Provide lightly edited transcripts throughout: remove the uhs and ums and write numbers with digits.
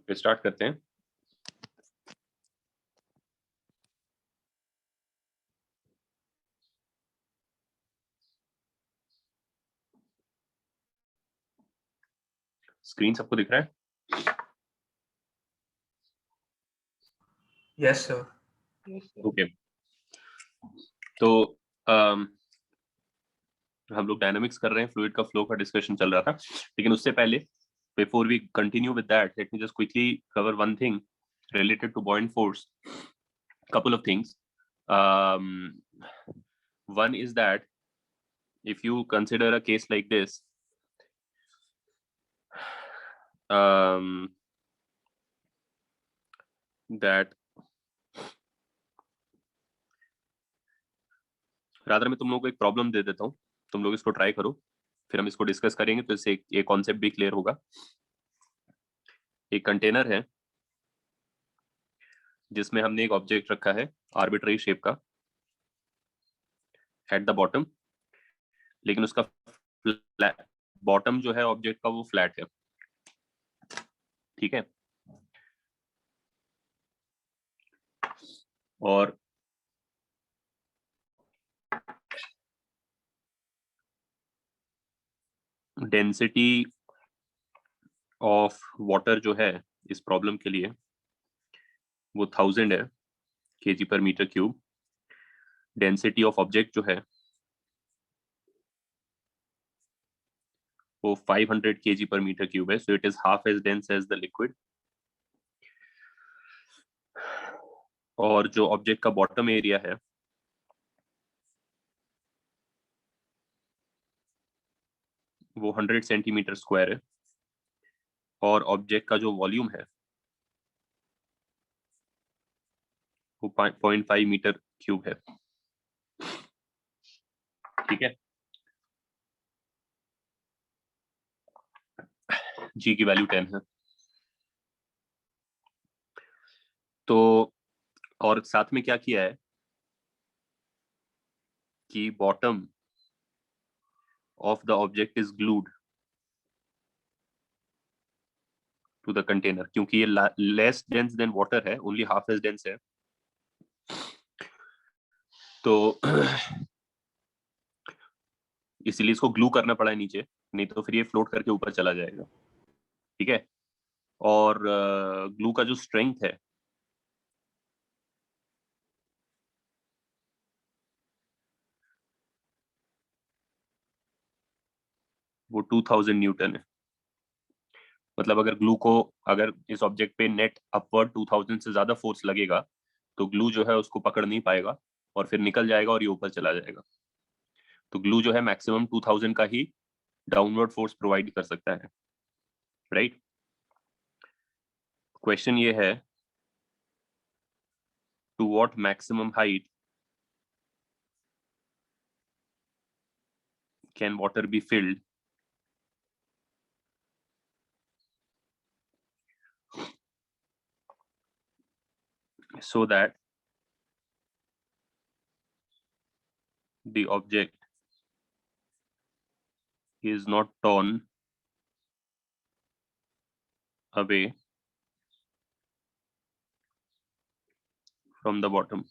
तो स्टार्ट करते हैं। स्क्रीन सबको दिख रहा है? Yes sir. ओके, तो हम लोग डायनामिक्स कर रहे हैं, फ्लूइड का फ्लो का डिस्कशन चल रहा था, लेकिन उससे पहले before we continue with that, let me just quickly cover one thing related to buoyant force. Couple of things. One is that if you consider a case like this, that rather मैं तुम लोगों को एक problem दे देता हूँ तुम लोग इसको ट्राई करो, फिर हम इसको डिस्कस करेंगे, तो इससे एक कॉन्सेप्ट भी क्लियर होगा। एक कंटेनर है जिसमें हमने एक ऑब्जेक्ट रखा है आर्बिट्ररी शेप का एट द बॉटम, लेकिन उसका बॉटम जो है ऑब्जेक्ट का वो फ्लैट है, ठीक है। और डेंसिटी ऑफ वाटर जो है इस प्रॉब्लम के लिए वो 1000 है KG per metre cube. Density of object जो है वो 500 केजी पर मीटर क्यूब है, so it is half as dense as the liquid. और जो ऑब्जेक्ट का बॉटम एरिया है वो 100 सेंटीमीटर स्क्वायर है, और ऑब्जेक्ट का जो वॉल्यूम है वो 0.5 मीटर क्यूब है, ठीक है। जी की वैल्यू 10 है। तो और साथ में क्या किया है कि bottom of the object is glued to the container, क्योंकि ये लेस डेंस देन वाटर है, ओनली हाफ एज डेंस है। तो इसीलिए इसको ग्लू करना पड़ा है नीचे, नहीं तो फिर ये फ्लोट करके ऊपर चला जाएगा, ठीक है। और ग्लू का जो स्ट्रेंथ है वो 2000 न्यूटन है। मतलब अगर ग्लू को, अगर इस ऑब्जेक्ट पे नेट अपवर्ड 2000 से ज्यादा फोर्स लगेगा तो ग्लू जो है उसको पकड़ नहीं पाएगा और फिर निकल जाएगा और ये ऊपर चला जाएगा। तो ग्लू जो है मैक्सिमम 2000 का ही डाउनवर्ड फोर्स प्रोवाइड कर सकता है, राइट। क्वेश्चन ये है to what maximum height can water be filled so that the object is not torn away from the bottom।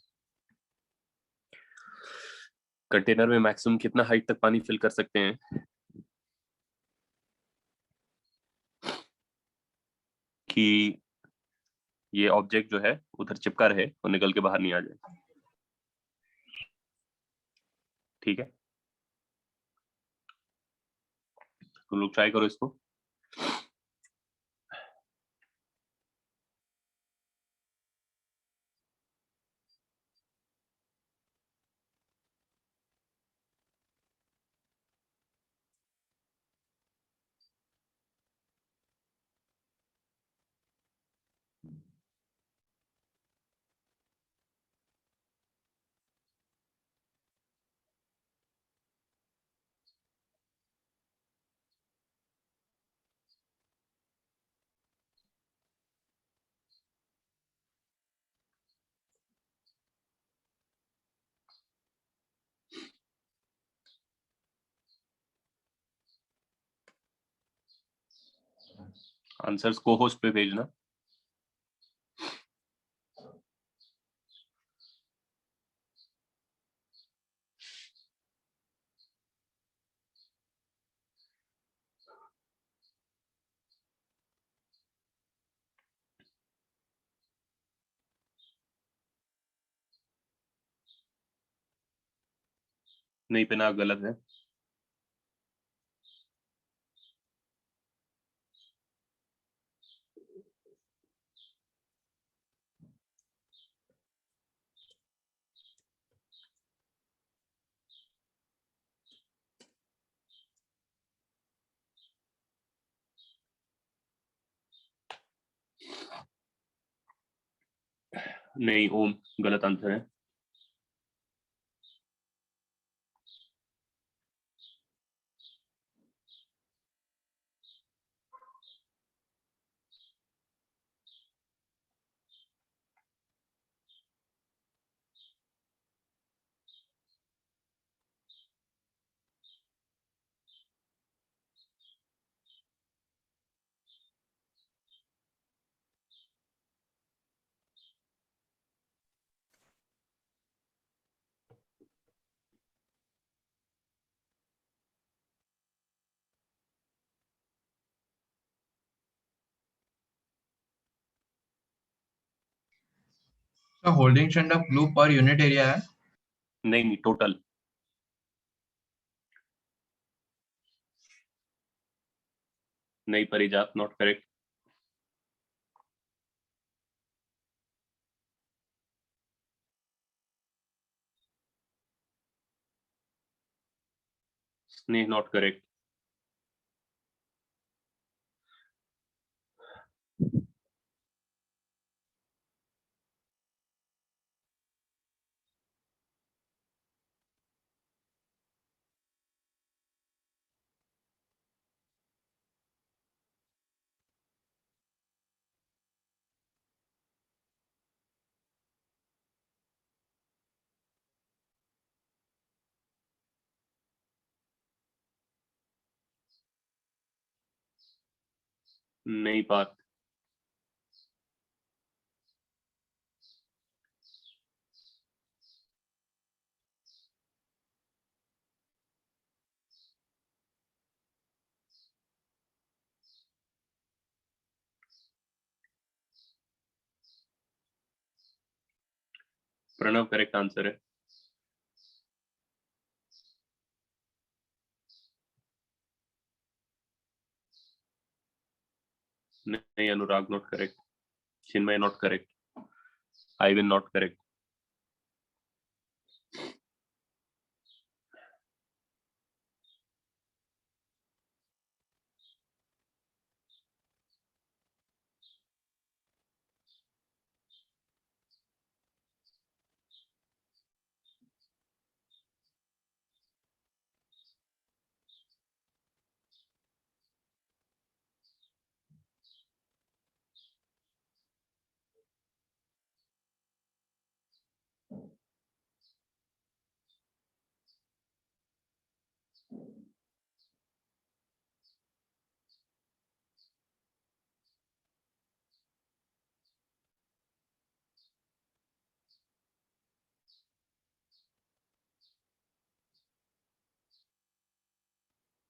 Container में मैक्सिमम कितना हाइट तक पानी फिल कर सकते हैं कि ये ऑब्जेक्ट जो है उधर चिपका रहे और निकल के बाहर नहीं आ जाए, ठीक है। तुम लोग ट्राई करो इसको। आंसर्स को होस्ट पे भेजना। नहीं, पिनाक गलत है। नहीं, ओम गलत आंसर है। तो holding strength of glue per unit area है. नहीं, टोटल. नहीं Parijat, not correct. Sneh, not correct. नहीं बात. प्रणव करेक्ट आंसर है. नहीं Anurag, not correct. Chinmay, not correct. Ivan, not correct.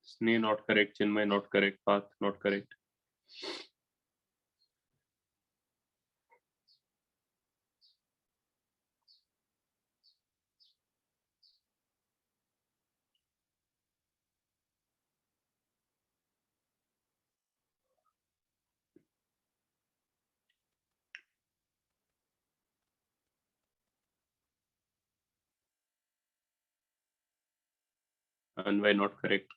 Sneh, not correct. Chinmay, not correct. Parth, not correct. Anvay, not correct.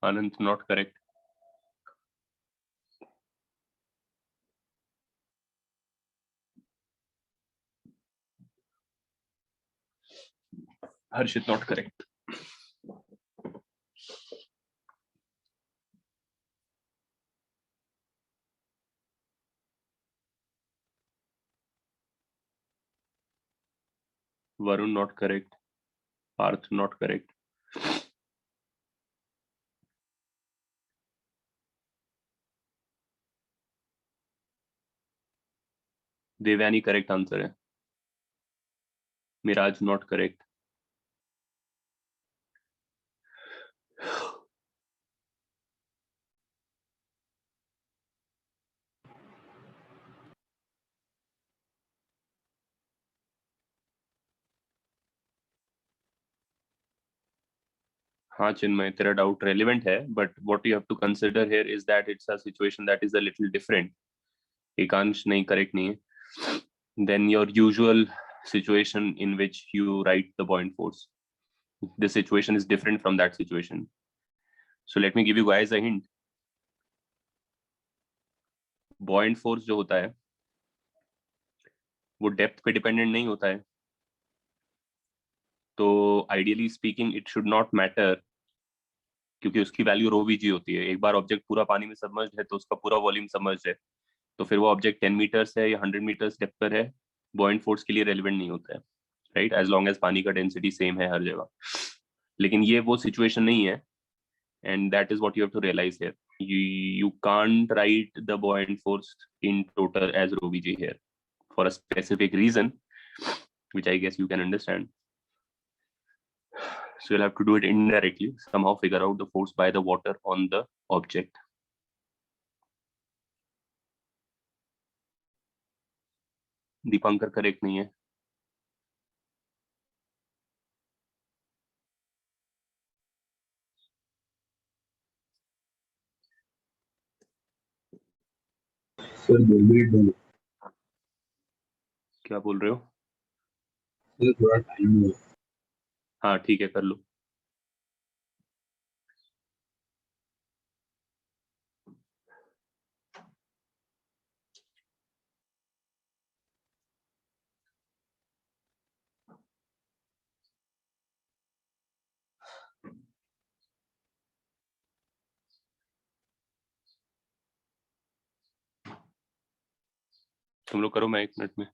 Anand, not correct. Harshit, not correct. Varun, not correct. Parth, not correct. Devyani correct answer है. Miraj, not correct. हाँ चिन्मय, तेरा doubt relevant है, but what you have to consider here is that it's a situation that is a little different. Ekansh नहीं, correct नहीं है. Then your usual situation in which you write the buoyant force. This situation is different from that situation. So let me give you guys a hint. Buoyant force जो होता है वो depth पे dependent नहीं होता है. तो ideally speaking it should not matter, क्योंकि उसकी वैल्यू रो वी जी होती है. एक बार ऑब्जेक्ट पूरा पानी में सबमर्ज्ड है तो उसका पूरा वॉल्यूम सबमर्ज्ड है, तो फिर वो ऑब्जेक्ट 10 मीटर्स है या 100 मीटर्स डेप्थ पर है, बॉयंट फोर्स के लिए रेलिवेंट नहीं होता है, राइट, एज लॉन्ग एज पानी का डेंसिटी सेम है हर जगह. लेकिन ये वो सिचुएशन नहीं है, and that is what you have to realize here. You can't write the buoyant force in total as rho vg here for a specific reason, which I guess you can understand. So you'll have to do it indirectly, somehow figure out the force by the water on the object. Dipankar correct नहीं है। Sir 2 minute दो। क्या बोल रहे हो? Sir थोड़ा time दो। हाँ ठीक है, कर लो। तुम लोग करो, मैं 1 मिनट में।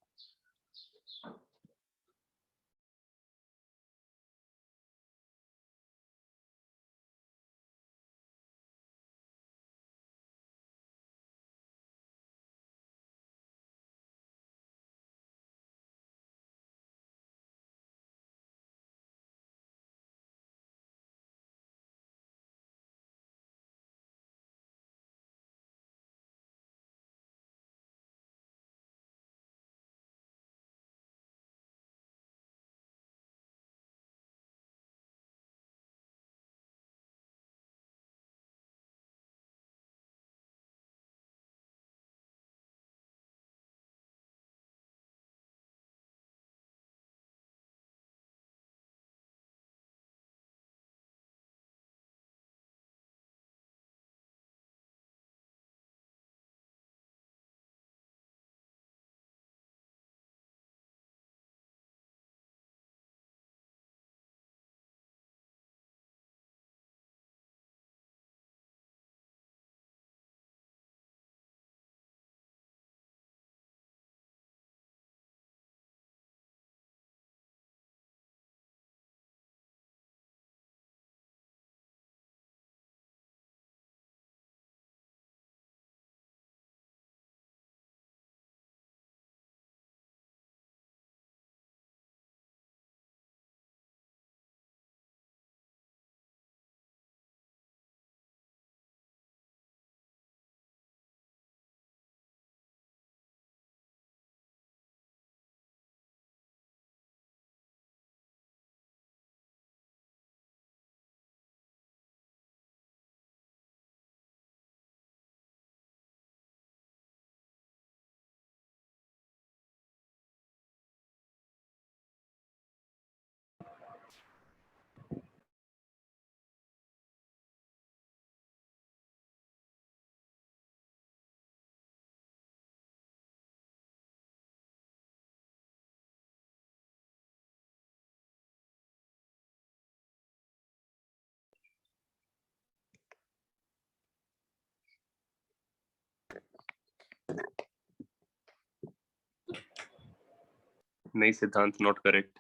नहीं सिद्धांत, नॉट करेक्ट।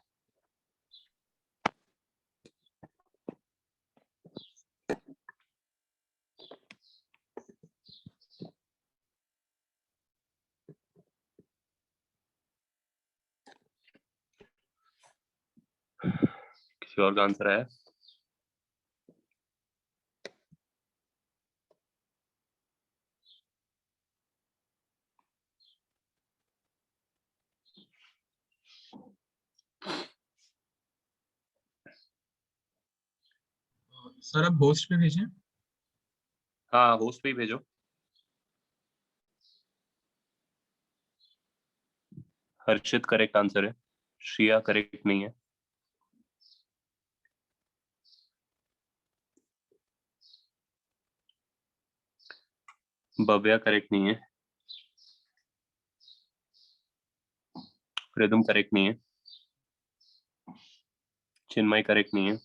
किसी और का आंसर है? सर आप होस्ट पे भेजें। हाँ होस्ट पे ही भेजो। हर्षित करेक्ट आंसर है, श्रिया करेक्ट नहीं है। भव्या करेक्ट नहीं है। रिदम करेक्ट नहीं है। चिन्मय करेक्ट नहीं है।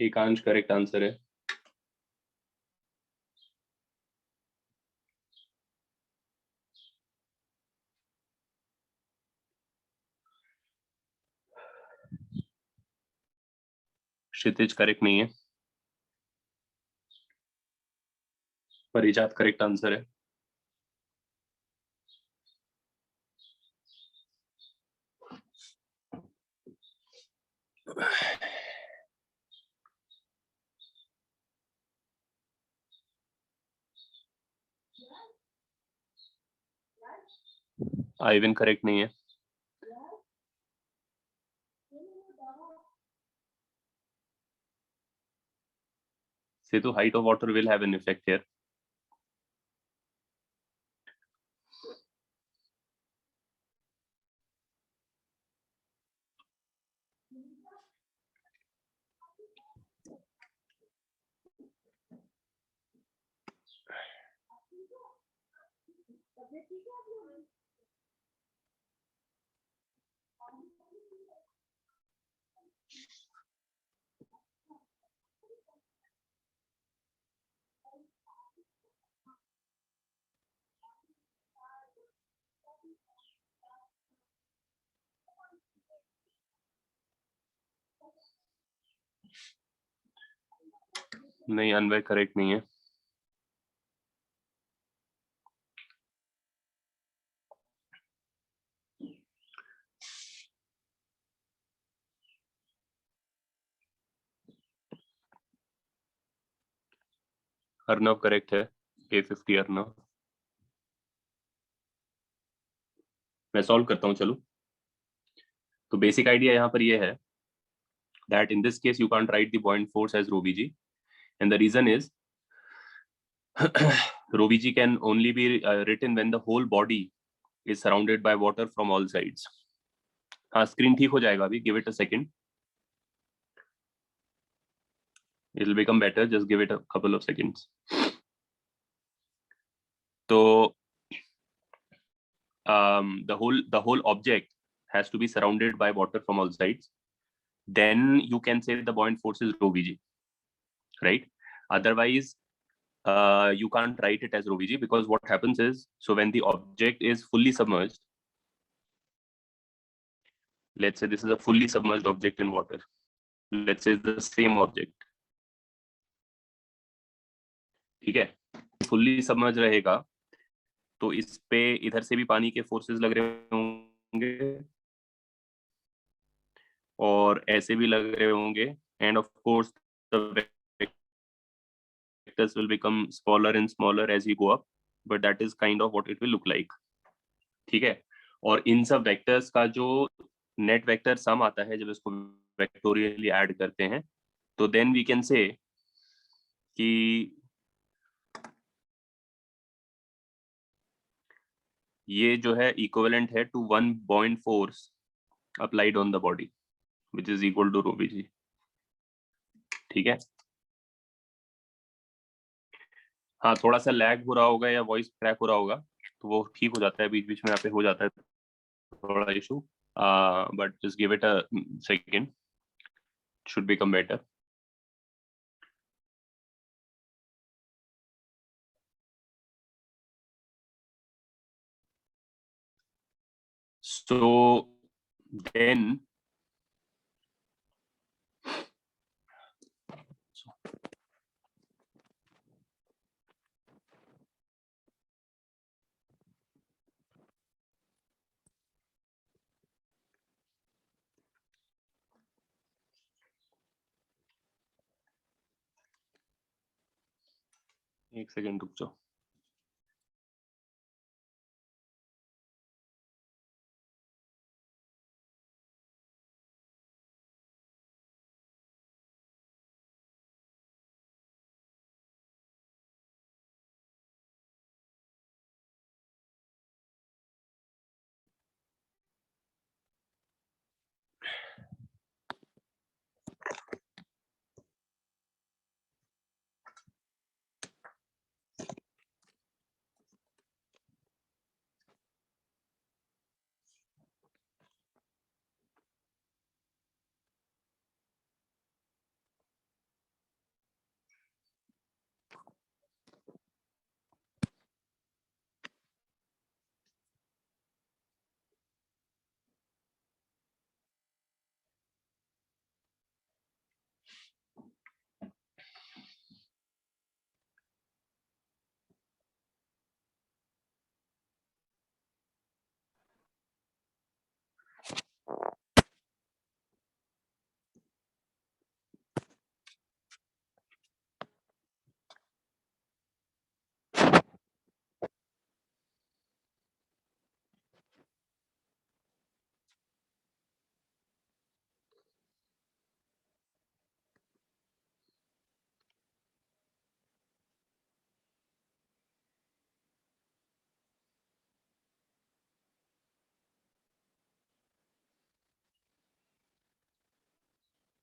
एकांश करेक्ट आंसर है। क्षितिज करेक्ट नहीं है। परिजात करेक्ट आंसर है। आइवन करेक्ट नहीं है। Setu, height of water will have an effect here. नहीं, अनवय करेक्ट नहीं है। अर्नव करेक्ट है। A50 अर्नव। मैं सॉल्व करता हूं, चलो। तो बेसिक आइडिया यहाँ पर ये है that in this case you can't write the buoyant force as rho vg, and the reason is rho vg can only be written when the whole body is surrounded by water from all sides. हाँ, screen ठीक हो जाएगा अभी, give it a second. It will become better, just give it a couple of seconds. So the whole object has to be surrounded by water from all sides. Then you can say the buoyant force is rho vg, right? Otherwise you can't write it as rho vg, because what happens is, so when the object is fully submerged, let's say this is a fully submerged object in water, let's say the same object, ठीक है, fully submerged रहेगा तो इस पे इधर से भी पानी के फोर्सेस लग रहे होंगे और ऐसे भी लग रहे होंगे, and of course the vectors will become smaller and smaller as you go up, but that is kind of what it will look like. ठीक है, और इन सब वेक्टर्स का जो नेट वेक्टर सम आता है जब इसको वेक्टोरियली ऐड करते हैं, तो देन वी कैन से कि ये जो है इक्विवेलेंट है to 1 buoyant force applied on the body, which is equal to rho vg. ठीक है, हाँ थोड़ा सा लैग हो रहा होगा या वॉइस क्रैक हो रहा होगा तो वो ठीक हो जाता है, बीच बीच में यहाँ पे हो जाता है थोड़ा issue, but just give it a second, should become better. So then एक सेकेंड रुक जाओ।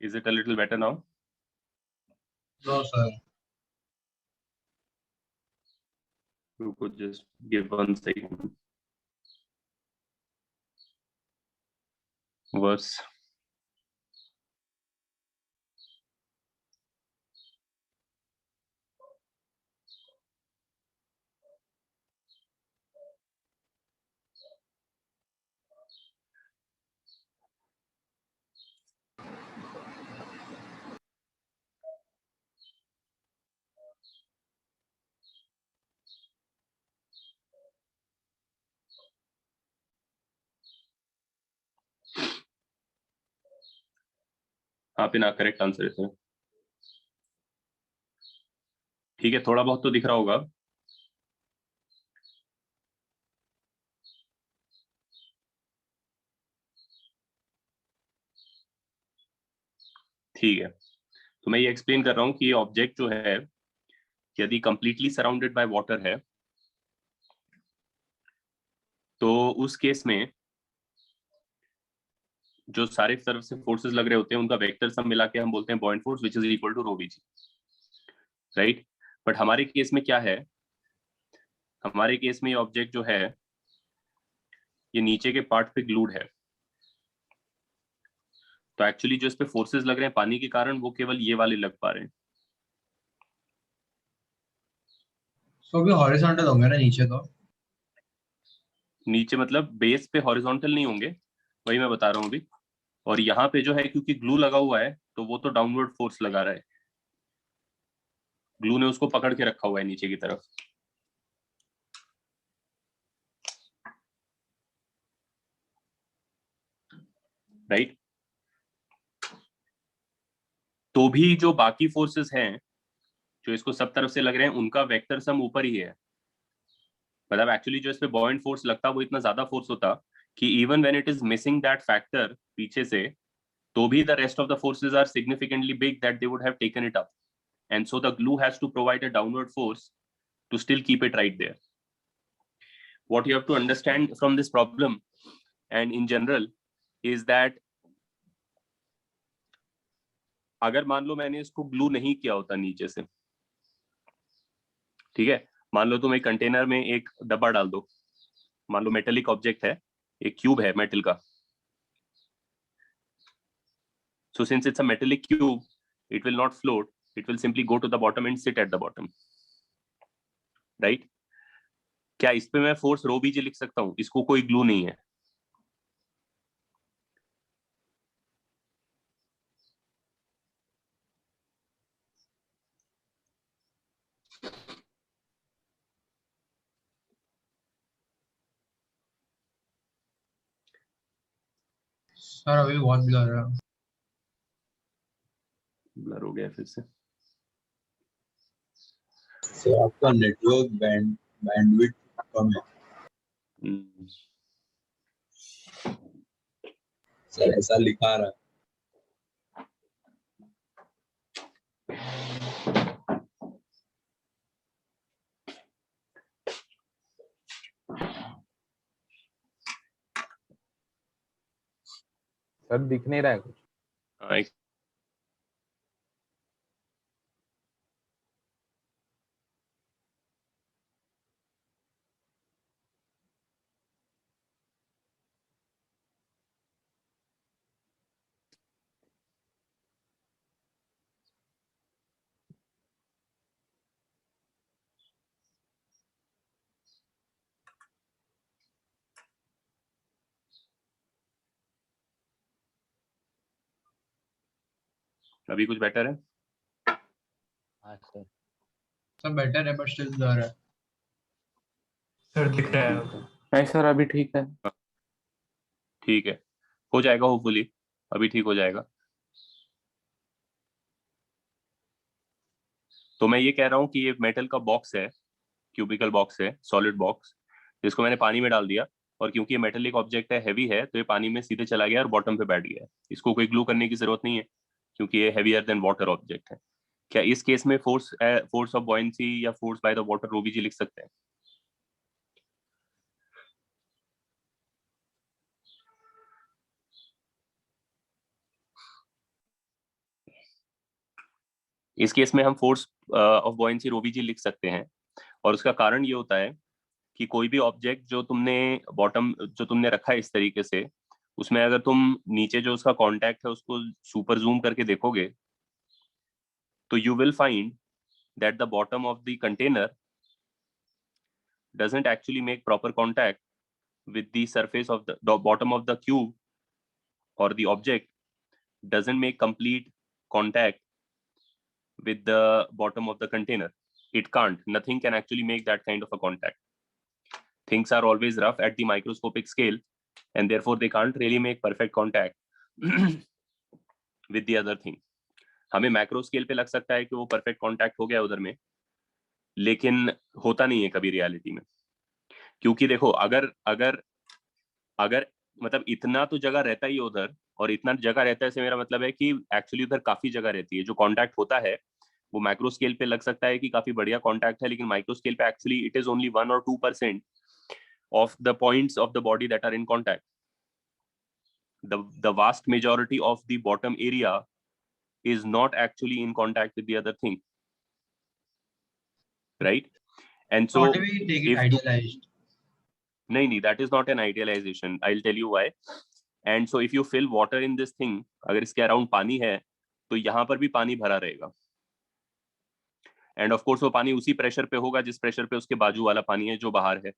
Is it a little better now? No, sir. You could just give 1 second. Worse. हाँ पिना, करेक्ट आंसर है सर। ठीक है, थोड़ा बहुत तो दिख रहा होगा। ठीक है, तो मैं ये एक्सप्लेन कर रहा हूँ कि ये ऑब्जेक्ट जो है यदि कंप्लीटली सराउंडेड बाय वाटर है तो उस केस में जो सारे तरफ से फोर्सेस लग रहे होते हैं उनका वेक्टर सम मिला के हम बोलते हैं buoyant force, which is equal to rho VG, right. But हमारे केस में क्या है, हमारे केस में ये ऑब्जेक्ट जो है ये नीचे के पार्ट पे ग्लूड है, तो एक्चुअली जो इस पे फोर्सेस लग रहे हैं पानी के कारण वो केवल ये वाले लग पा रहे हैं। So भी हॉरिजॉन्टल होंगे ना नीचे तो? नीचे मतलब बेस पे हॉरिजॉन्टल नहीं होंगे, वही मैं बता रहा हूँ अभी। और यहाँ पे जो है क्योंकि ग्लू लगा हुआ है तो वो तो डाउनवर्ड फोर्स लगा रहा है, ग्लू ने उसको पकड़ के रखा हुआ है नीचे की तरफ, राइट। तो भी जो बाकी फोर्सेस हैं जो इसको सब तरफ से लग रहे हैं उनका वेक्टर सम ऊपर ही है। मतलब एक्चुअली जो इस पे बॉइंट फोर्स लगता वो इतना ज्यादा फोर्स होता कि even when it is missing that factor पीछे से, तो भी the rest of the forces are significantly big that they would have taken it up, and so the glue has to provide a downward force to still keep it right there. What you have to understand from this problem and in general is that अगर मान लो मैंने इसको glue नहीं किया होता नीचे से, ठीक है, मान लो तुम एक कंटेनर में एक डब्बा डाल दो, मान लो मेटेलिक ऑब्जेक्ट है, एक क्यूब है मेटल का, so since it's a metallic cube it will not float, it will simply go to the bottom and sit at the bottom, right। क्या इस पे मैं फोर्स रो बीजी लिख सकता हूं, इसको कोई ग्लू नहीं है। सर अभी बहुत ब्लर है। ब्लर हो गया फिर से। सर आपका नेटवर्क बैंडविड्थ कम है सर, ऐसा लिखा रहा है। सर दिख नहीं रहा है कुछ। हाँ, एक अभी कुछ बेटर है। हाँ सर। सब बेटर है बट स्टिल ब्लर है। सर दिख रहा है। नहीं सर अभी ठीक है। ठीक है, हो जाएगा होपफुली, अभी ठीक हो जाएगा। तो मैं ये कह रहा हूँ कि ये मेटल का बॉक्स है, क्यूबिकल बॉक्स है, सॉलिड बॉक्स, जिसको मैंने पानी में डाल दिया, और क्योंकि ये मेटेलिक ऑब्जेक्ट है, हैवी है, तो ये पानी में सीधे चला गया और बॉटम पे बैठ गया है। इसको कोई ग्लू करने की जरूरत नहीं है क्योंकि ये हैवियर देन वाटर ऑब्जेक्ट है। क्या इस केस में फोर्स ऑफ बॉयंसी या फोर्स बाय द वाटर रो जी लिख सकते हैं? इस केस में हम फोर्स ऑफ बॉयंसी रो जी लिख सकते हैं, और उसका कारण ये होता है कि कोई भी ऑब्जेक्ट जो तुमने रखा है इस तरीके से, उसमें अगर तुम नीचे जो उसका कांटेक्ट है उसको सुपर जूम करके देखोगे, तो you will find that the bottom of the container doesn't actually make proper contact with the surface of the bottom of the cube, or the object doesn't make complete contact with the bottom of the container. It can't. Nothing can actually make that kind of a contact. Things are always rough at the microscopic scale, and therefore they can't really make perfect contact with the other thing. हमें macro scale पे लग सकता है कि वो perfect contact हो गया उधर में, लेकिन होता नहीं है कभी रियलिटी में। क्योंकि देखो, अगर अगर अगर मतलब इतना तो जगह रहता ही है उधर, और इतना जगह रहता है से मेरा मतलब है कि एक्चुअली उधर काफी जगह रहती है। जो कांटेक्ट होता है वो मैक्रो स्केल पे लग सकता है कि काफी बढ़िया कांटेक्ट है, लेकिन माइक्रो स्केल पे actually it is only 1 or 2% of the points of the body that are in contact. The vast majority of the bottom area is not actually in contact with the other thing, right? And so What do we take it if idealized? नहीं, that is not an idealization. I'll tell you why. And so if you fill water in this thing, अगर इसके around पानी है तो यहाँ पर भी पानी भरा रहेगा, एंड ऑफ कोर्स वो पानी उसी प्रेशर पे होगा जिस प्रेशर पे उसके बाजू वाला पानी है जो बाहर है।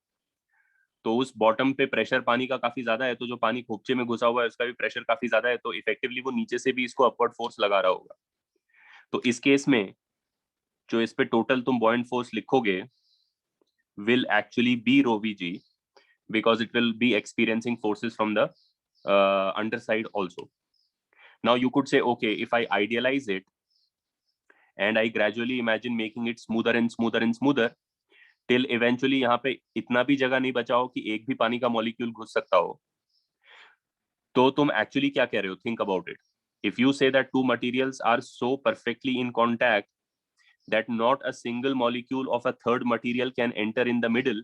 तो उस बॉटम पे प्रेशर पानी का काफी ज्यादा है, तो जो पानी खोपचे में घुसा हुआ है उसका भी प्रेशर काफी ज्यादा है, तो इफेक्टिवली वो नीचे से भी इसको अपवर्ड फोर्स लगा रहा होगा। तो इस केस में जो इस पे टोटल तुम बॉयंट फोर्स लिखोगे will actually be rho vg, because it will be experiencing forces from the underside also. Now you could say, okay, if I idealize it and I gradually imagine making it smoother and smoother and smoother till eventually यहाँ पे इतना भी जगह नहीं बचा हो कि एक भी पानी का मॉलिक्यूल घुस सकता हो, तो तुम एक्चुअली क्या कह रहे हो? Think about it. If you say that two materials are so perfectly in contact that not a single molecule of a third material can enter in the middle,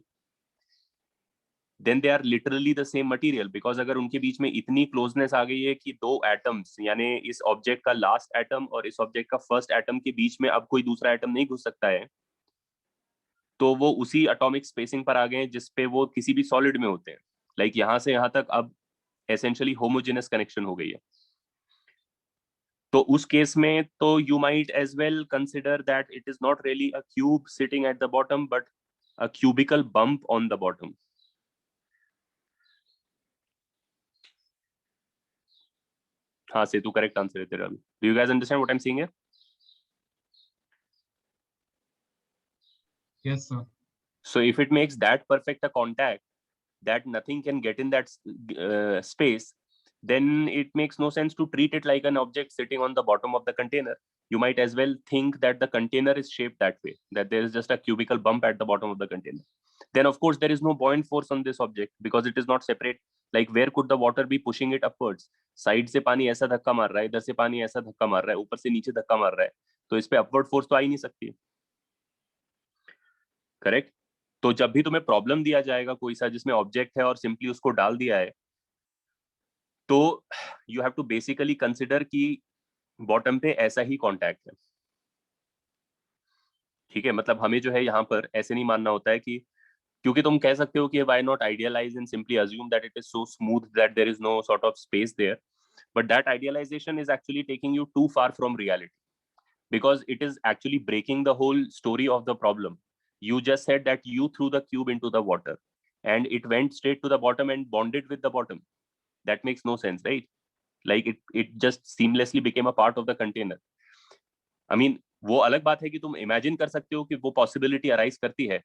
then they are literally the same material. Because अगर उनके बीच में इतनी closeness आ गई है कि दो atoms, यानी इस ऑब्जेक्ट का लास्ट एटम और इस ऑब्जेक्ट का फर्स्ट एटम के बीच में अब कोई दूसरा एटम नहीं घुस सकता है, तो वो उसी एटॉमिक स्पेसिंग पर आ गए जिसपे वो किसी भी सॉलिड में होते हैं। लाइक यहाँ से यहाँ तक अब एसेंशियली होमोजेनस कनेक्शन हो गई है। तो उस केस में तो you might as well consider that it is not really a cube sitting at the bottom, but a cubical bump on the bottom. हाँ सेतु, करेक्ट आंसर है तेरा। Do you guys understand what I am saying here? Yes, sir. So if it makes that perfect a contact that nothing can get in that space, then it makes no sense to treat it like an object sitting on the bottom of the container. You might as well think that the container is shaped that way, that there is just a cubical bump at the bottom of the container. Then of course there is no buoyant force on this object because it is not separate. Like where could the water be pushing it upwards? Side से पानी ऐसा धक्का मार रहा है, इधर से पानी ऐसा धक्का मार रहा है, ऊपर से नीचे धक्का मार रहा है, तो इस पे अपवर्ड फोर्स तो आ ही नहीं सकती। करेक्ट? तो जब भी तुम्हें प्रॉब्लम दिया जाएगा कोई सा जिसमें ऑब्जेक्ट है और सिंपली उसको डाल दिया है, तो you have to basically consider कि बॉटम पे ऐसा ही कांटेक्ट है। ठीक है, मतलब हमें जो है यहाँ पर ऐसे नहीं मानना होता है कि, क्योंकि तुम कह सकते हो कि why not idealise and simply assume that it is so smooth that there is no sort of space there, but that idealisation is actually taking you too far from reality, because it is actually breaking the whole story of the problem. You just said that you threw the cube into the water and it went straight to the bottom and bonded with the bottom. That makes no sense, right? Like it just seamlessly became a part of the container. I mean, वो अलग बात है कि तुम imagine कर सकते हो कि वो पॉसिबिलिटी अराइज करती है,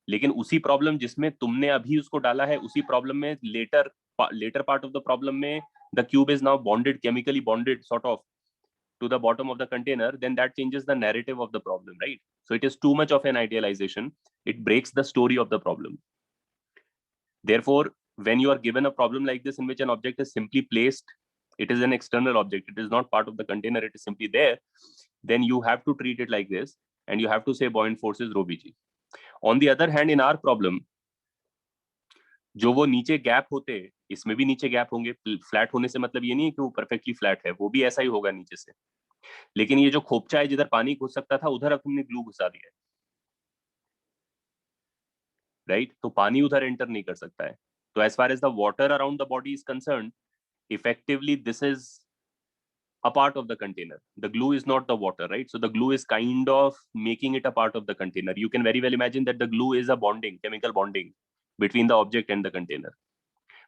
लेकिन उसी प्रॉब्लम जिसमें तुमने अभी उसको डाला है, उसी प्रॉब्लम में later part of the problem में the cube is now bonded, chemically bonded sort of to the bottom of the container, then that changes the narrative of the problem, right? So it is too much of an idealization. It breaks the story of the problem. Therefore, when you are given a problem like this in which an object is simply placed, it is an external object, it is not part of the container, it is simply there, then you have to treat it like this and you have to say buoyant force is rho bg. On the other hand, in our problem, जो वो नीचे gap होते हैं, इसमें भी नीचे gap होंगे। Flat होने से मतलब ये नहीं है कि वो परफेक्टली फ्लैट है, वो भी ऐसा ही होगा नीचे से। लेकिन ये जो खोपचा है जिधर पानी घुस सकता था उधर अब तुमने ग्लू घुसा दिया है, राइट? तो पानी उधर एंटर नहीं कर सकता है. तो as far as the water around the body is concerned, effectively this is a part of the container. The glue is not the water, right? So the glue is kind of making it a part of the container. You can very well imagine that the glue is a bonding, chemical bonding between the object and the container.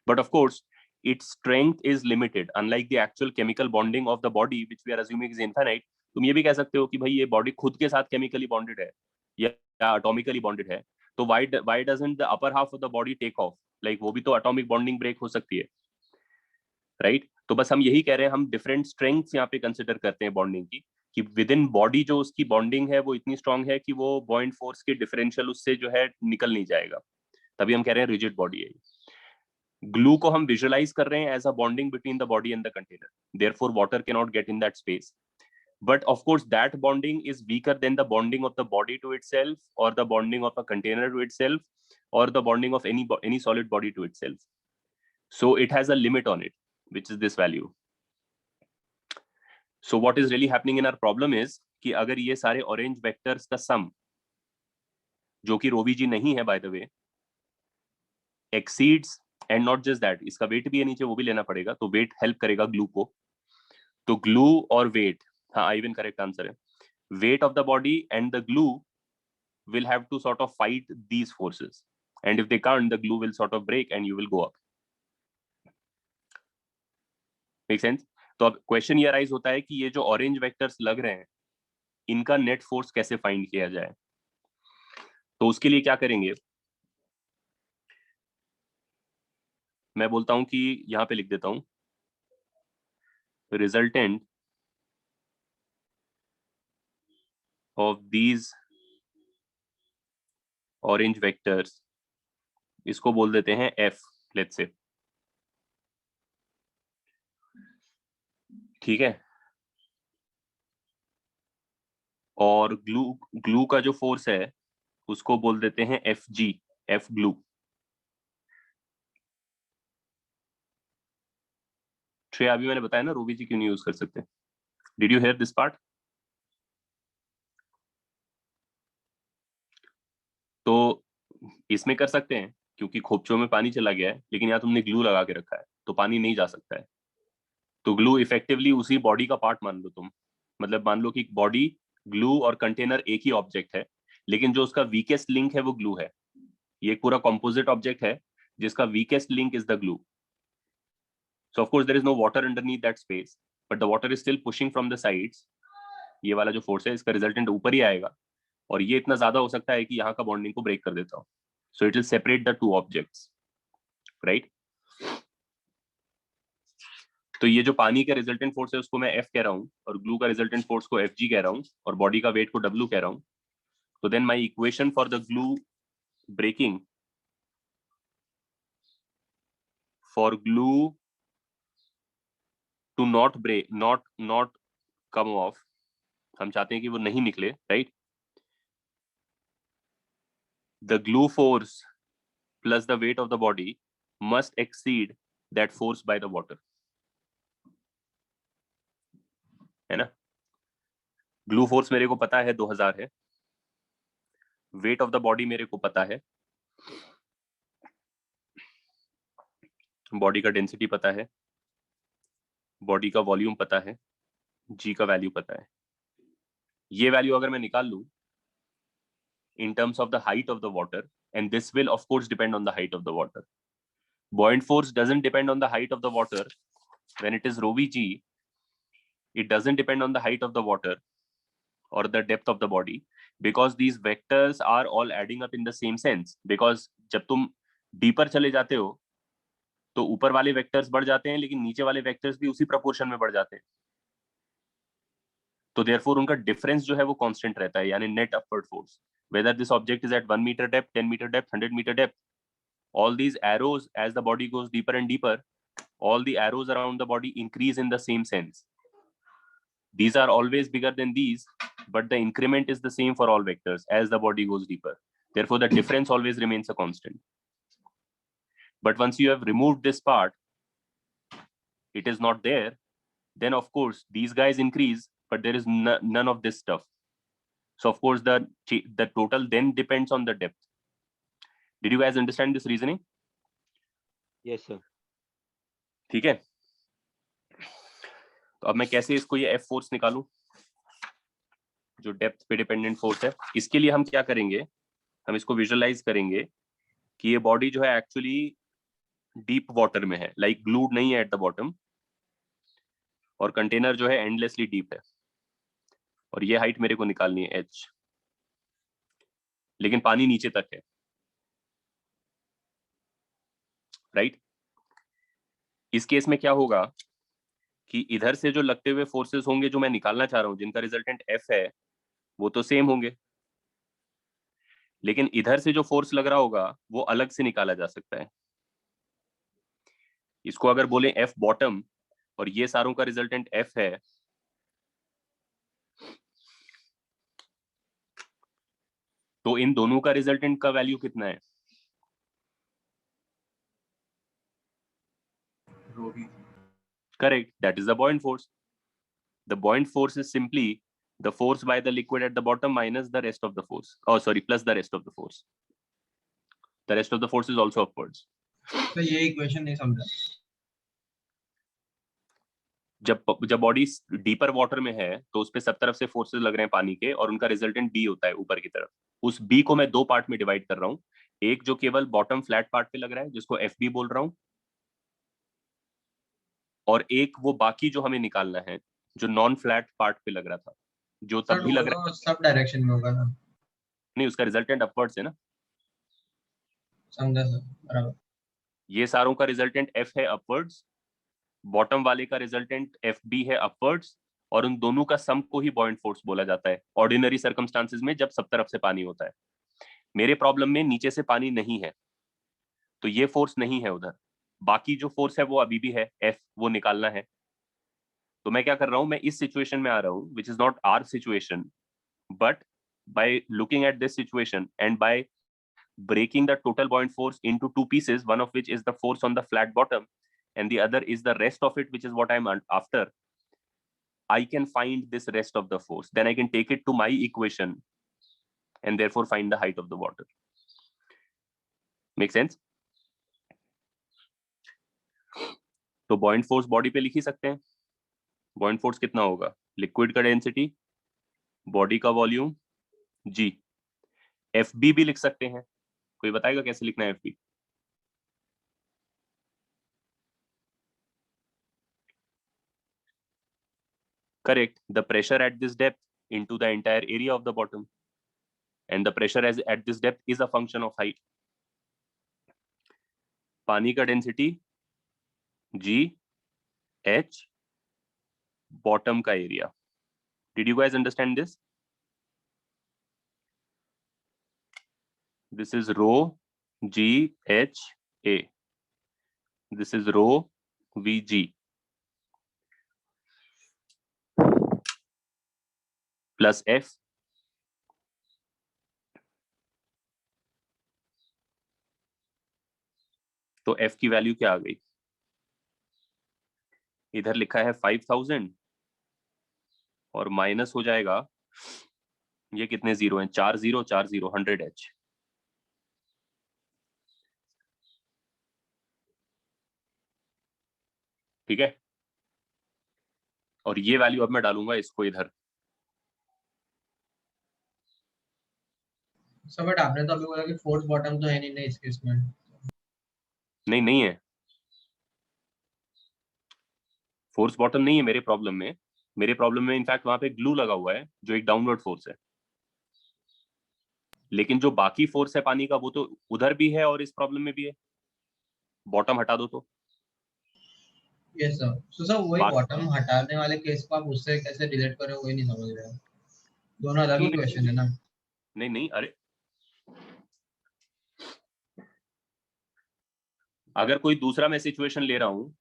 But of course, its strength is limited, unlike the actual chemical bonding of the body, which we are assuming is infinite. तुम ये भी कह सकते हो कि भाई ये body खुद के साथ chemically bonded है या atomically bonded है, तो why doesn't the upper half of the body take off? Like वो भी तो atomic bonding break हो सकती है, राइट? तो बस हम यही कह रहे हैं, हम डिफरेंट स्ट्रेंथ्स यहाँ पे कंसिडर करते हैं बॉन्डिंग की, कि विद इन बॉडी जो उसकी बॉन्डिंग है वो इतनी स्ट्रांग है कि वो बॉइंट फोर्स के डिफरेंशियल उससे जो है निकल नहीं जाएगा, तभी हम कह रहे हैं रिजिड बॉडी है. ग्लू को हम विजुअलाइज कर रहे हैं as a bonding between the body and the container, therefore water can not get in that space. But of course, that bonding is weaker than the bonding of the body to itself, or the bonding of a container to itself, or the bonding of any solid body to itself. So it has a limit on it, which is this value. So what is really happening in our problem is कि अगर ये सारे orange vectors का sum, जो कि rho vg नहीं है by the way, exceeds, and not just that, इसका weight भी है नीचे, वो भी लेना पड़ेगा, तो weight help करेगा glue को. तो glue और weight, हाँ even correct answer है, weight of the body and the glue will have to sort of fight these forces, and if they can't, the glue will sort of break and you will go up. Make sense? तो अब question ये arise होता है कि ये जो orange vectors लग रहे हैं इनका नेट फोर्स कैसे फाइंड किया जाए. तो उसके लिए क्या करेंगे, मैं बोलता हूं कि यहां पे लिख देता हूं, resultant of these orange vectors, इसको बोल देते हैं एफ, लेट्स से, ठीक है. और ग्लू का जो फोर्स है उसको बोल देते हैं F G, F glue. Shreya, अभी मैंने बताया ना रो वी जी क्यों नहीं यूज कर सकते. Did you here this part? तो इसमें कर सकते हैं क्योंकि खोपचों में पानी चला गया है, लेकिन यहाँ तुमने ग्लू लगा के रखा है तो पानी नहीं जा सकता है. तो ग्लू इफेक्टिवली उसी बॉडी का पार्ट मान लो तुम, मतलब मान लो कि बॉडी, ग्लू और कंटेनर एक ही ऑब्जेक्ट है, लेकिन जो उसका वीकेस्ट लिंक है वो ग्लू है. ये एक पूरा कॉम्पोजिट ऑब्जेक्ट है जिसका weakest link is the glue. So of course there is no water underneath that space, but the water is still pushing from the sides. ये वाला जो फोर्स है इसका रिजल्टेंट ऊपर ही आएगा, और ये इतना ज्यादा हो सकता है कि यहाँ का बॉन्डिंग को ब्रेक कर देता हो. So it will separate the two objects, right? तो ये जो पानी का रिजल्टेंट फोर्स है उसको मैं एफ कह रहा हूँ, और ग्लू का रिजल्टेंट फोर्स को एफ जी कह रहा हूँ, और बॉडी का वेट को डब्ल्यू कह रहा हूँ. तो then my equation for the glue breaking, for glue to not break, not come off, हम चाहते हैं कि वो नहीं निकले, right? The glue force plus the weight of the body must exceed that force by the water, है ना? Glue force मेरे को पता है 2000 है, वेट ऑफ द बॉडी मेरे को पता है, बॉडी का डेंसिटी पता है, बॉडी का वॉल्यूम पता है, जी का वैल्यू पता है. ये वैल्यू अगर मैं निकाल लूं in terms of the height of the water, and this will of course depend on the height of the water. Buoyant force doesn't depend on the height of the water. When it is rho vg, it doesn't depend on the height of the water or the depth of the body, because these vectors are all adding up in the same sense. Because जब तुम deeper चले जाते हो तो ऊपर वाले vectors बढ़ जाते हैं, लेकिन नीचे वाले vectors भी उसी proportion में बढ़ जाते हैं. तो therefore उनका difference जो है वो constant रहता है, यानी net upward force. Whether this object is at 1 meter depth, 10 meter depth, 100 meter depth, all these arrows, as the body goes deeper and deeper, all the arrows around the body increase in the same sense. These are always bigger than these, but the increment is the same for all vectors as the body goes deeper. Therefore, the difference always remains a constant. But once you have removed this part, it is not there. Then of course, these guys increase, but there is none of this stuff. So of course the total then depends on the depth. Did you guys understand this reasoning? Yes, sir. ठीक है, तो अब मैं कैसे इसको ये F force निकालूं जो डेप्थ पे डिपेंडेंट फोर्स है? इसके लिए हम क्या करेंगे, हम इसको विजुअलाइज करेंगे कि ये बॉडी जो है एक्चुअली डीप वाटर में है, लाइक ग्लूड नहीं है एट द बॉटम, और कंटेनर जो है एंडलेसली डीप है, और ये हाइट मेरे को निकालनी है h, लेकिन पानी नीचे तक है, राइट? इस केस में क्या होगा कि इधर से जो लगते हुए फोर्सेस होंगे जो मैं निकालना चाह रहा हूं, जिनका रिजल्टेंट F है, वो तो सेम होंगे, लेकिन इधर से जो फोर्स लग रहा होगा वो अलग से निकाला जा सकता है। इसको अगर बोले F बॉटम और ये सारों का रिजल्टेंट F है, तो इन दोनों का रिजल्टेंट का वैल्यू कितना है? Correct, that is the buoyant force. The buoyant force is simply the force by the liquid at the bottom minus the rest of the force. Oh, sorry, plus the rest of the force. The rest of the force is also upwards. तो ये equation नहीं समझा। जब body deeper water में है तो उस पे सब तरफ से फोर्सेस लग रहे हैं पानी के, और उनका रिजल्टेंट B होता है ऊपर की तरफ। उस B को मैं दो पार्ट में डिवाइड कर रहा हूँ, एक जो केवल बॉटम फ्लैट पार्ट पे लग रहा है जिसको FB बोल रहा हूँ, और एक वो बाकी जो हमें निकालना है जो नॉन फ्लैट पार्ट पे लग रहा था, जो तब भी लग रहा है सब डायरेक्शन में होगा ना? नहीं, उसका रिजल्टेंट अपवर्ड्स है ना। समझा सर, बराबर। ये सारों का रिजल्टेंट F है अपवर्ड्स, बॉटम वाले का रिजल्टेंट FB है अपवर्ड्स, और उन दोनों का सम को ही बॉयंट फोर्स बोला जाता है ऑर्डिनरी सर्कमस्टांसेस में, जब सब तरफ से पानी होता है। मेरे प्रॉब्लम में नीचे से पानी नहीं है तो ये फोर्स नहीं है उधर, बाकी जो फोर्स है वो अभी भी है F, वो निकालना है। तो मैं क्या कर रहा हूं, मैं इस सिचुएशन में आ रहा हूं which is not our situation, but by looking at this situation and by breaking the total buoyant force into two pieces, one of which is the force on the flat bottom and the other is the rest of it, which is what I'm after, I can find this rest of the force, then I can take it to my equation and therefore find the height of the water. Make sense? तो buoyant force body पे लिख ही सकते हैं। buoyant force कितना होगा, liquid का density, body का volume, G। FB भी लिख सकते हैं, कोई बताएगा कैसे लिखना है FB? Correct, the pressure at this depth into the entire area of the bottom, and the pressure as at this depth is a function of height. पानी का डेंसिटी G, H, bottom का area. Did you guys understand this? This is rho G H A. This is rho VG plus F तो F की value क्या आ गई? इधर लिखा है 5000 और माइनस हो जाएगा, ये कितने जीरो हैं, 4 0 4 0, 100H। ठीक है, और ये वैल्यू अब मैं डालूंगा इसको इधर। सर बट आपने तो अभी बोला कि फोर्थ बॉटम तो है नहीं इस केस में। नहीं है, फोर्स बॉटम नहीं है मेरे प्रॉब्लम में। मेरे प्रॉब्लम में इनफैक्ट वहां पे ग्लू लगा हुआ है जो एक डाउनवर्ड फोर्स है, लेकिन जो बाकी फोर्स है पानी का वो तो उधर भी है और इस प्रॉब्लम में भी है। बॉटम हटा दो तो यस सर। सो सर वही बॉटम हटाने वाले केस को आप उससे कैसे रिलेट करें वही नहीं समझ रहे हैं, दोनों अलग ही क्वेश्चन है ना। नहीं, अरे अगर कोई दूसरा मैं सिचुएशन ले रहा हूं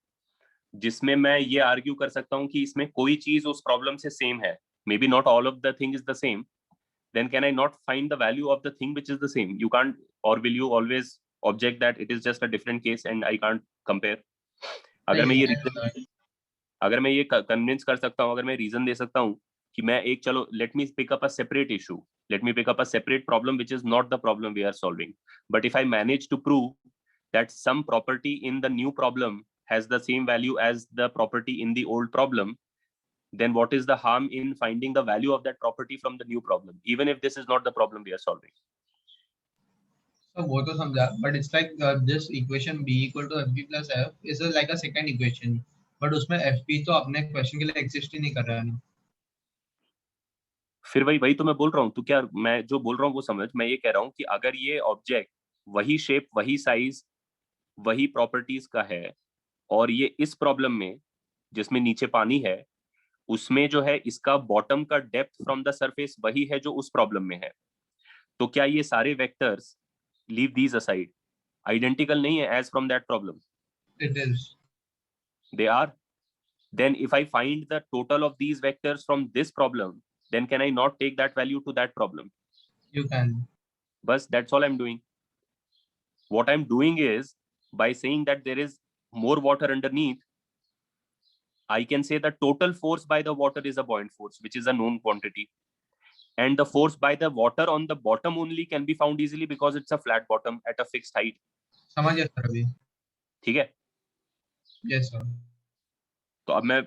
जिसमें मैं ये आर्ग्यू कर सकता हूं कि इसमें कोई चीज उस प्रॉब्लम से सेम है, may be not all of the thing is the same, then can I not find the value of the thing which is the same? You can't, or will you always object that it is just a different case and I can't compare? अगर मैं ये convince कर सकता हूँ, अगर मैं reason दे सकता हूँ कि मैं एक चलो let me pick up a separate issue, let me pick up a separate problem which is not the problem we are solving, but if I manage to prove that some property in the new problem has the same value as the property in the old problem, then what is the harm in finding the value of that property from the new problem, even if this is not the problem we are solving? So वो तो समझा, but it's like this equation b equal to fb plus f is like a second equation, but उसमें fb तो अपने question के लिए exist ही नहीं कर रहा है ना. फिर वही तो मैं बोल रहा हूँ. तो क्या मैं जो बोल रहा हूँ वो समझ. मैं ये कह रहा हूँ कि अगर ये ऑब्जेक्ट वही शेप, वही साइज, वही प्रॉपर्टीज का है, और ये इस प्रॉब्लम में जिसमें नीचे पानी है उसमें जो है इसका बॉटम का डेप्थ फ्रॉम द सरफेस वही है जो उस प्रॉब्लम में है, तो क्या ये सारे vectors, leave these aside, identical नहीं है as from that problem? It is. They are. Then if I find the total of these vectors from this problem, then can I not take that value to that problem? You can. But that's all I'm doing. What I'm doing is, by saying that there is more water underneath, I can say the total force by the water is a buoyant force, which is a known quantity. And the force by the water on the bottom only can be found easily because it's a flat bottom at a fixed height. समझ गया sir अभी. ठीक है? Yes sir. तो अब मैं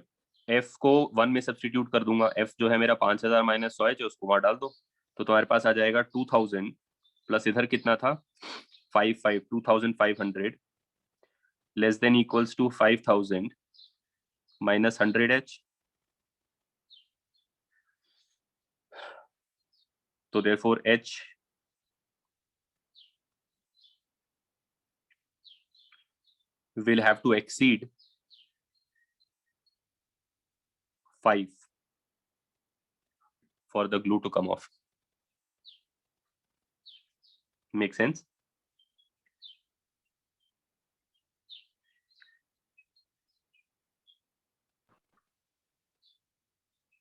f को 1 में सब्स्टिट्यूट कर दूंगा. f जो है मेरा 5000 माइनस 100 है, जो उसको वहां डाल दो, तो तुम्हारे पास आ जाएगा 2000 प्लस इधर कितना था 2500 less than equals to 5000 minus 100h. तो therefore h will have to exceed 5 for the glue to come off. Make sense?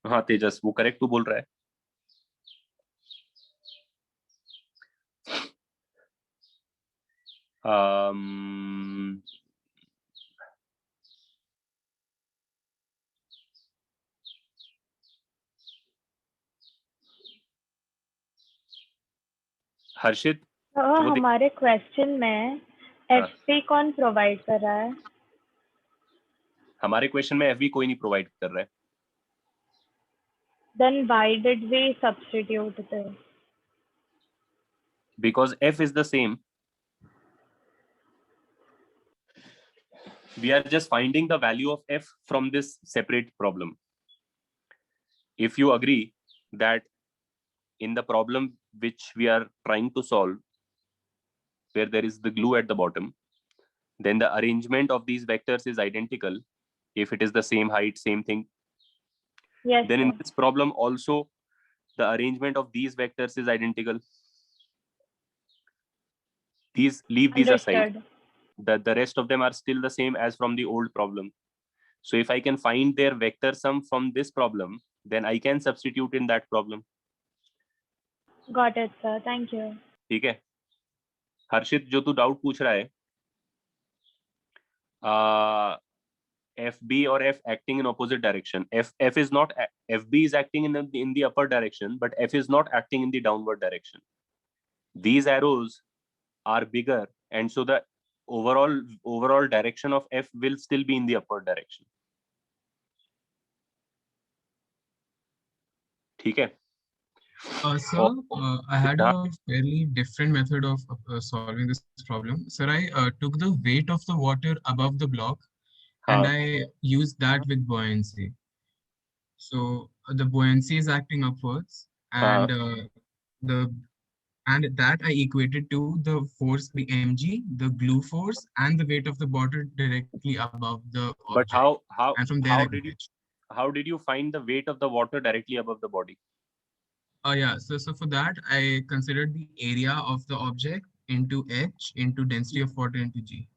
हाँ तेजस, वो करेक्ट तू बोल रहा है. हर्षित, हमारे क्वेश्चन में एफपी कौन प्रोवाइड कर रहा है? हमारे क्वेश्चन में एफबी कोई नहीं प्रोवाइड कर रहा है. Then why did we substitute this? Because f is the same. We are just finding the value of f from this separate problem. If you agree that in the problem which we are trying to solve, where there is the glue at the bottom, then the arrangement of these vectors is identical. If it is the same height, same thing. Yes. Then sir. in this problem also, the arrangement of these vectors is identical. These, leave these aside. The rest of them are still the same as from the old problem. So if I can find their vector sum from this problem, then I can substitute in that problem. Got it, sir. Thank you. ठीक है. हर्षित, जो तू doubt पूछ रहा है, FB or F acting in opposite direction. FB is acting in the upper direction, but F is not acting in the downward direction. These arrows are bigger, and so the overall direction of F will still be in the upward direction. ठीक है. Sir, I had a fairly different method of solving this problem. Sir, I took the weight of the water above the block and I used that with buoyancy. So the buoyancy is acting upwards, and and that I equated to the force, the mg, the glue force, and the weight of the water directly above the object. But how and from there how did you find the weight of the water directly above the body? Yeah, so for that I considered the area of the object into h into density of water into g.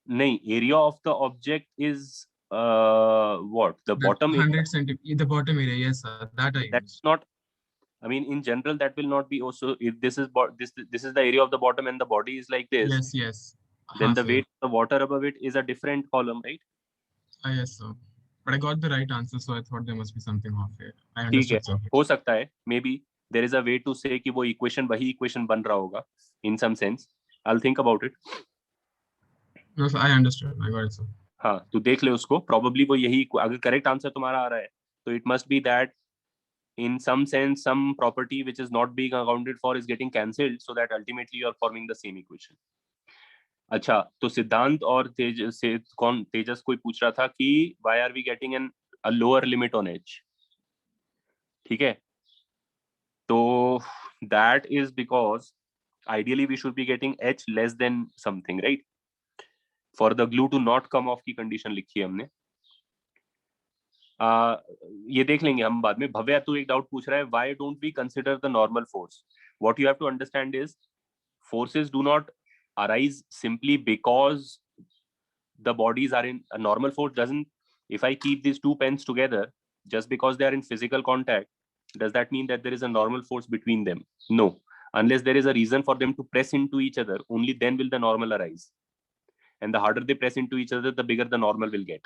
No, area of the object is what? The bottom 100 centimeter, the bottom area. Yes, sir, that I That's used. not. I mean, in general, that will not be also. If this is this is the area of the bottom and the body is like this. Yes, yes. Then the sir. weight of the water above it is a different column, right? Yes, sir. but I got the right answer, so I thought there must be something off here. I ठीक है, understood, sir. हो सकता है, maybe there is a way to say कि वो equation वही equation बन रहा होगा in some sense. I'll think about it. No, sir, I understood. I got it, sir. हाँ, तो देख ले उसको, probably वो यही, अगर correct answer तुम्हारा आ रहा है तो it must be that in some sense some property which is not being accounted for is getting cancelled, so that ultimately you are forming the same equation. अच्छा, तो सिद्धांत और तेजस कोई पूछ रहा था कि why are we getting a lower limit on h? ठीक है, तो that is because ideally we should be getting h less than something, right? For the glue to not come off की condition लिखी है हमने. ये देख लेंगे हम बाद में. भव्या, तू एक डाउट पूछ रहा है, why don't we consider the normal force? What you have to understand is forces do not arise simply because the bodies are in a normal force doesn't, if I keep these two pens together, just because they are in physical contact, does that mean that there is a normal force between them? No, unless there is a reason for them to press into each other, only then will the normal arise. And the harder they press into each other, the bigger the normal will get.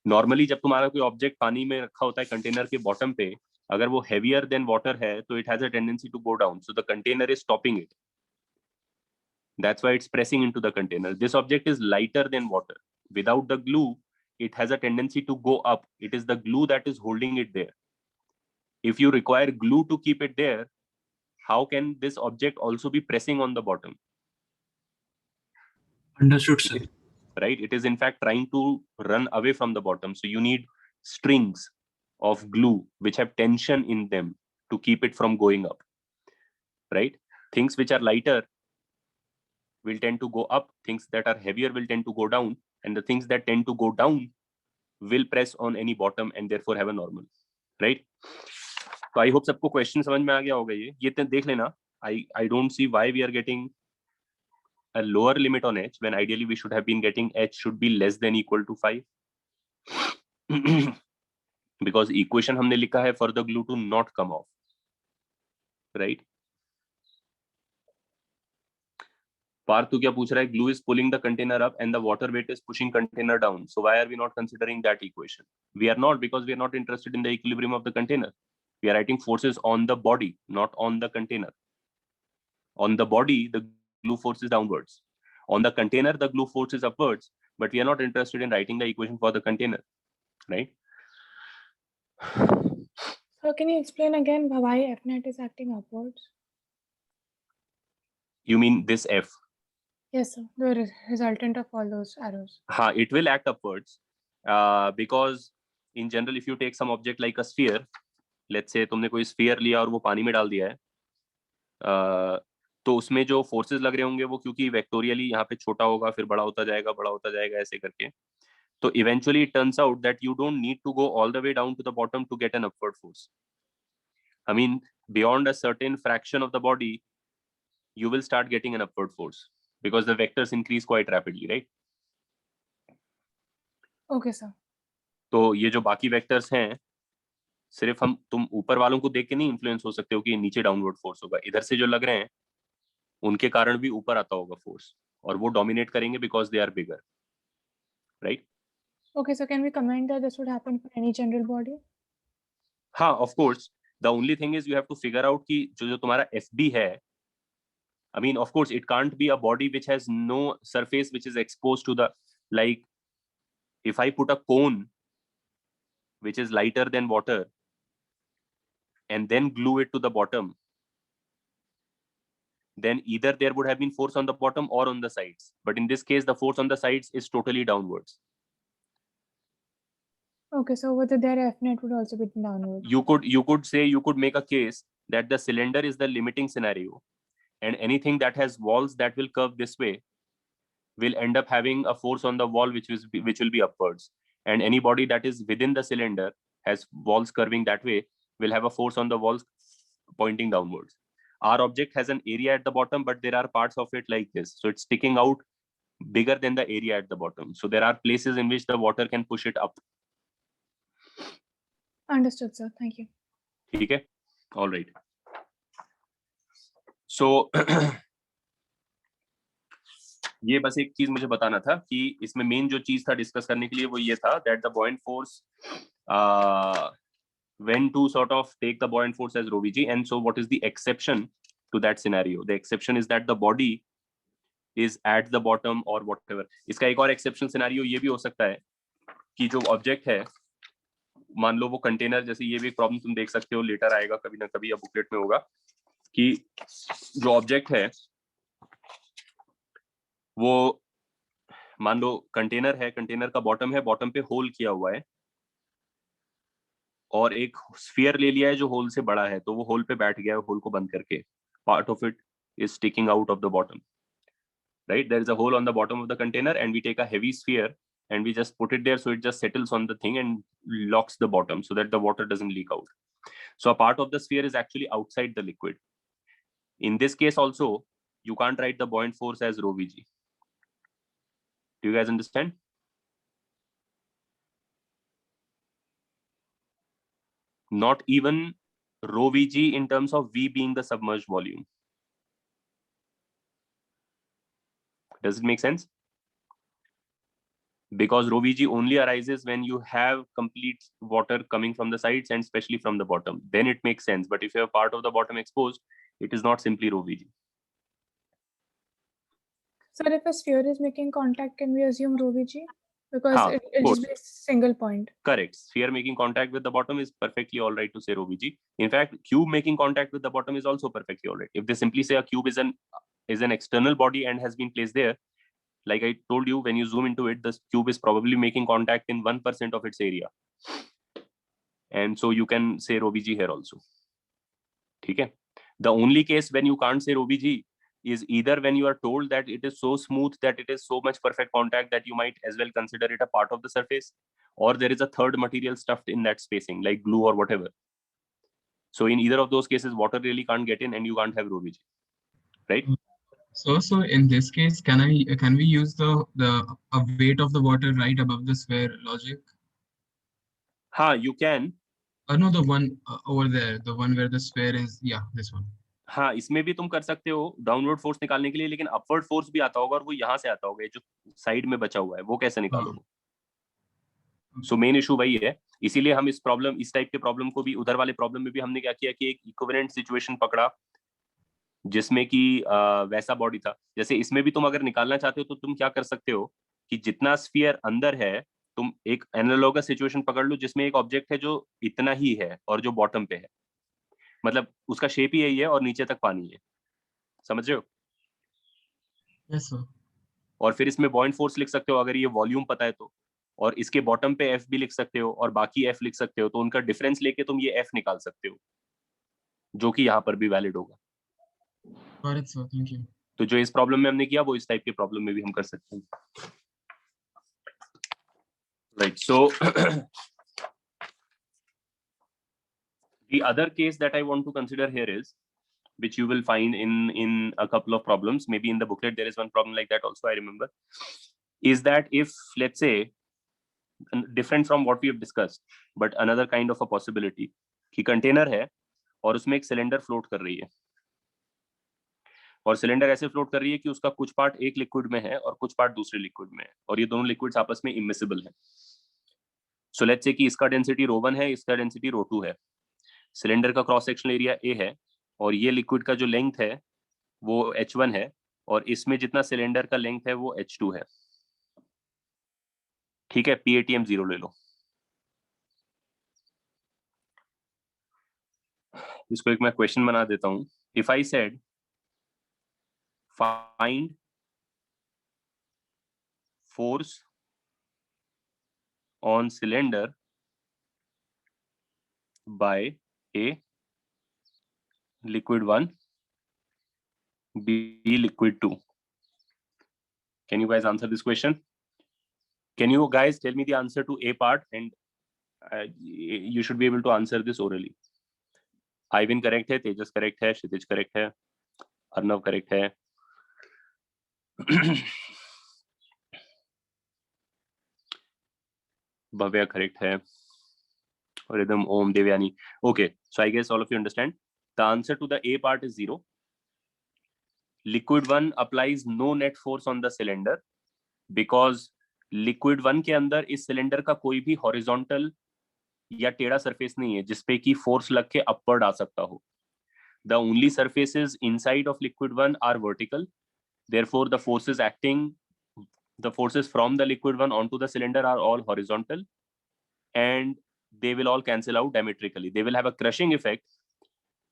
Normally जब तुम्हारा कोई object पानी में रखा होता है container के bottom पे, अगर वो heavier than water है तो it has a tendency to go down, so the container is stopping it. That's why it's pressing into the container. This object is lighter than water. Without the glue, it has a tendency to go up. It is the glue that is holding it there. If you require glue to keep it there, how can this object also be pressing on the bottom? Understood, sir. Right? It is in fact trying to run away from the bottom. So you need strings of glue which have tension in them to keep it from going up. Right? Things which are lighter will tend to go up, things that are heavier will tend to go down, and the things that tend to go down will press on any bottom and therefore have a normal, right? So I hope सबको question समझ में आ गया होगा. ये देख लेना. I don't see why we are getting a lower limit on h when ideally we should have been getting h should be less than equal to 5. Because equation हमने लिखा है for the glue to not come off, right? Partha, तू क्या पूछ रहा है? Glue is pulling the container up and the water weight is pushing container down. So why are we not considering that equation? We are not, because we are not interested in the equilibrium of the container. We are writing forces on the body, not on the container. On the body, the glue force is downwards. On the container, the glue force is upwards. But we are not interested in writing the equation for the container, right? So can you explain again why F net is acting upwards? You mean this F? Yes, sir. The resultant of all those arrows. It will act upwards because in general, if you take some object like a sphere, let's say तुमने कोई sphere लिया और वो पानी में डाल दिया है, तो उसमें जो forces लग रहे होंगे वो क्योंकि vectorially यहाँ पे छोटा होगा, फिर बड़ा होता जाएगा ऐसे करके. तो eventually it turns out that you don't need to go all the way down to the bottom to get an upward force. I mean, beyond a certain fraction of the body, you will start getting an upward force. Because the vectors increase quite rapidly, right? Okay, sir. तो ये जो बाकी vectors हैं, सिर्फ तुम ऊपर वालों को देख के नहीं influence हो सकते हो कि नीचे downward force होगा. इधर से जो लग रहे हैं, उनके कारण भी ऊपर आता होगा force, और वो dominate करेंगे because they are bigger, right? Okay, so can we comment that this would happen for any general body? हाँ, of course. The only thing is you have to figure out कि जो तुम्हारा FB है, I mean, of course, it can't be a body which has no surface which is exposed to the, like, if I put a cone which is lighter than water and then glue it to the bottom, then either there would have been force on the bottom or on the sides. But in this case, the force on the sides is totally downwards. Okay, so whether their F net would also be downwards. You could make a case that the cylinder is the limiting scenario, and anything that has walls that will curve this way will end up having a force on the wall which will be upwards, and any body that is within the cylinder has walls curving that way will have a force on the walls pointing downwards. Our object has an area at the bottom, but there are parts of it like this, so it's sticking out bigger than the area at the bottom. So there are places in which the water can push it up. Understood, sir. Thank you. Okay, all right. So ये बस एक चीज मुझे बताना था कि इसमें main जो चीज था डिस्कस करने के लिए वो ये था that the buoyant force when to sort of take the buoyant force as rho vg, and so what is the exception to that scenario? The exception is that the body is at the bottom or whatever. इसका एक और exceptional scenario ये भी हो सकता है कि जो ऑब्जेक्ट है, मान लो वो कंटेनर, जैसे ये भी एक प्रॉब्लम तुम देख सकते हो, लेटर आएगा कभी ना कभी या बुकलेट में होगा, कि जो ऑब्जेक्ट है वो मान लो कंटेनर है, कंटेनर का बॉटम है, बॉटम पे होल किया हुआ है और एक स्फीयर ले लिया है जो होल से बड़ा है, तो वो होल पे बैठ गया है होल को बंद करके, part of it is sticking out of the bottom, right? There is a hole on the bottom of the container and we take a heavy sphere and we just put it there so it just settles on the thing and locks the bottom so that the water doesn't leak out. So a part of the sphere is actually outside the liquid. In this case also, you can't write the buoyant force as rho vg. Do you guys understand? Not even rho vg in terms of v being the submerged volume. Does it make sense? Because rho vg only arises when you have complete water coming from the sides and especially from the bottom. Then it makes sense. But if you have part of the bottom exposed, it is not simply rho vg. Sir, if a sphere is making contact, can we assume rho vg? Because it just be a single point. Correct. Sphere making contact with the bottom is perfectly all right to say rho vg. In fact, cube making contact with the bottom is also perfectly all right. If they simply say a cube is an external body and has been placed there, like I told you, when you zoom into it, the cube is probably making contact in 1% of its area. And so you can say rho vg here also. Okay? The only case when you can't say rho vg is either when you are told that it is so smooth that it is so much perfect contact that you might as well consider it a part of the surface, or there is a third material stuffed in that spacing, like glue or whatever. So in either of those cases, water really can't get in and you can't have rho vg, right? So in this case, can we use the weight of the water right above the sphere logic? You can. No, the one over there, the one where the sphere is, yeah, this one. हाँ, इसमें भी तुम कर सकते हो downward force निकालने के लिए, लेकिन अपवर्ड फोर्स भी आता होगा और वो यहाँ से आता होगा, जो साइड में बचा हुआ है वो कैसे निकालोगे? सो मेन इशू वही है, इसीलिए हम इस टाइप के प्रॉब्लम को भी, उधर वाले प्रॉब्लम में भी हमने क्या किया कि एक इक्विवेलेंट सिचुएशन पकड़ा जिसमें कि वैसा बॉडी था। जैसे इसमें भी तुम अगर निकालना चाहते हो तो तुम क्या कर सकते हो कि जितना स्फीयर अंदर है, तुम एक एनालॉगस सिचुएशन पकड़ लो जिसमें एक ऑब्जेक्ट है जो इतना ही है और जो बॉटम पे है, मतलब उसका शेप ही यही है और नीचे तक पानी है, समझ रहे हो? Yes, sir. और फिर इसमें buoyant फोर्स लिख सकते हो अगर ये वॉल्यूम पता है तो, और इसके बॉटम पे F भी लिख सकते हो और बाकी F लिख सकते हो, तो उनका डिफरेंस लेके तुम ये F निकाल सकते हो, जो कि यहाँ पर भी वैलिड होगा। Got it, sir. Thank you. तो जो इस प्रॉब्लम में हमने किया वो इस टाइप के प्रॉब्लम में भी हम कर सकते हैं। Right. So the other case that I want to consider here is, which you will find in a couple of problems, maybe in the booklet there is one problem like that also, I remember, is that if, let's say, different from what we have discussed, but another kind of a possibility, कि container है और उसमें एक cylinder float कर रही है, और cylinder ऐसे फ्लोट कर रही है कि उसका कुछ पार्ट एक लिक्विड में है और कुछ पार्ट दूसरे लिक्विड में है, और ये दोनों लिक्विड्स आपस में इमिसिबल है। सो लेट्स से कि इसका डेंसिटी ρ1 है, इसका डेंसिटी ρ2 है, सिलेंडर का क्रॉस सेक्शनल एरिया A है, और ये लिक्विड का जो लेंथ है वो H1 है, और इसमें जितना सिलेंडर का लेंथ है वो H2 है। ठीक है, PATM 0 ले लो। इसको एक मैं क्वेश्चन बना देता हूं। If I said find force on cylinder by A liquid 1, B liquid 2. Can you guys answer this question? Can you guys tell me the answer to A part, and you should be able to answer this orally. Ivan correct है, तेजस correct है, क्षितिज correct है, Arnav correct है। Bhavya correct है, Rhythm, Om, Devyani. Okay, so I guess all of you understand. The answer to the A part is 0. liquid 1 applies no net force on the cylinder because liquid 1 के अंदर इस cylinder का कोई भी horizontal या टेढ़ा surface नहीं है जिसपे की फोर्स लग के अपवर्ड आ सकता हो. The only surfaces inside of liquid 1 are vertical. Therefore, the forces from the liquid 1 onto the cylinder are all horizontal, and they will all cancel out diametrically. They will have a crushing effect,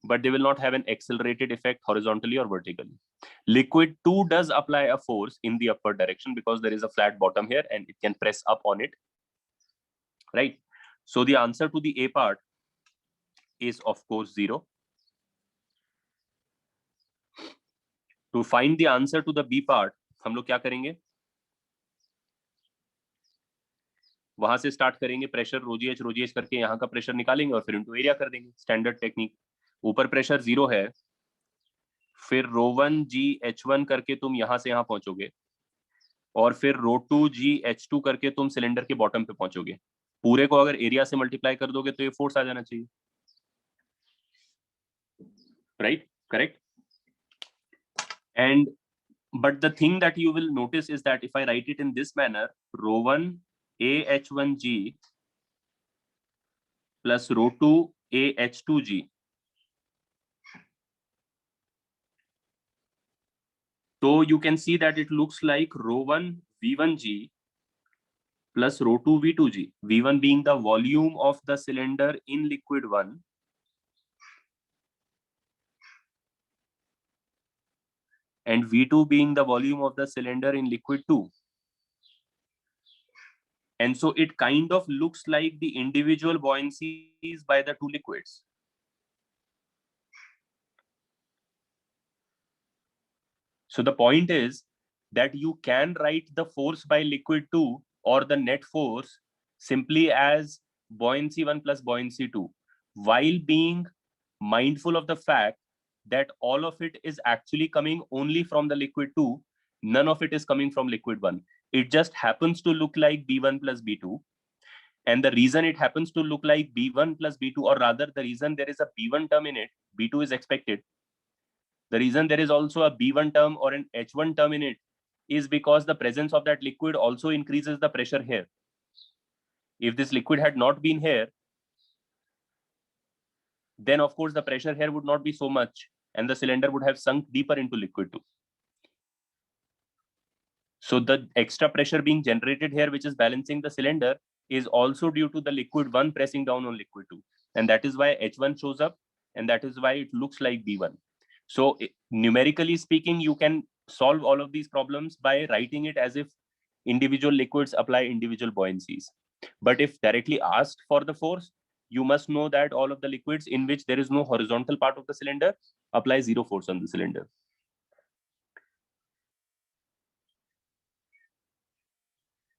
but they will not have an accelerated effect horizontally or vertically. Liquid 2 does apply a force in the upward direction because there is a flat bottom here and it can press up on it, right? So the answer to the A part is of course 0. To find the answer to the B part, हम लोग क्या करेंगे? वहां से start करेंगे, pressure ρgh करके यहाँ का प्रेशर निकालेंगे और फिर इनटू एरिया कर देंगे. Standard technique. ऊपर प्रेशर 0 है, फिर ρ1 GH1 करके तुम यहां से यहां पहुंचोगे और फिर ρ2 GH2 करके तुम सिलेंडर के बॉटम पे पहुंचोगे. पूरे को अगर एरिया से मल्टीप्लाई कर दोगे तो ये फोर्स आ जाना चाहिए, right? Correct. And but the thing that you will notice is that if I write it in this manner, ρ1 AH1G plus ρ2 AH2G, so you can see that it looks like ρ1 V1G plus ρ2 V2G, V1 being the volume of the cylinder in liquid 1 and V2 being the volume of the cylinder in liquid 2. And so it kind of looks like the individual buoyancies by the two liquids. So the point is that you can write the force by liquid 2 or the net force simply as buoyancy 1 plus buoyancy 2, while being mindful of the fact that all of it is actually coming only from the liquid 2. None of it is coming from liquid 1. It just happens to look like B1 plus B2. And the reason it happens to look like B1 plus B2, or rather the reason there is a B1 term in it, B2 is expected. The reason there is also a B1 term or an H1 term in it is because the presence of that liquid also increases the pressure here. If this liquid had not been here, then of course the pressure here would not be so much and the cylinder would have sunk deeper into liquid 2. So the extra pressure being generated here, which is balancing the cylinder, is also due to the liquid 1 pressing down on liquid 2. And that is why H1 shows up, and that is why it looks like B1. So numerically speaking, you can solve all of these problems by writing it as if individual liquids apply individual buoyancies. But if directly asked for the force, you must know that all of the liquids in which there is no horizontal part of the cylinder apply 0 force on the cylinder.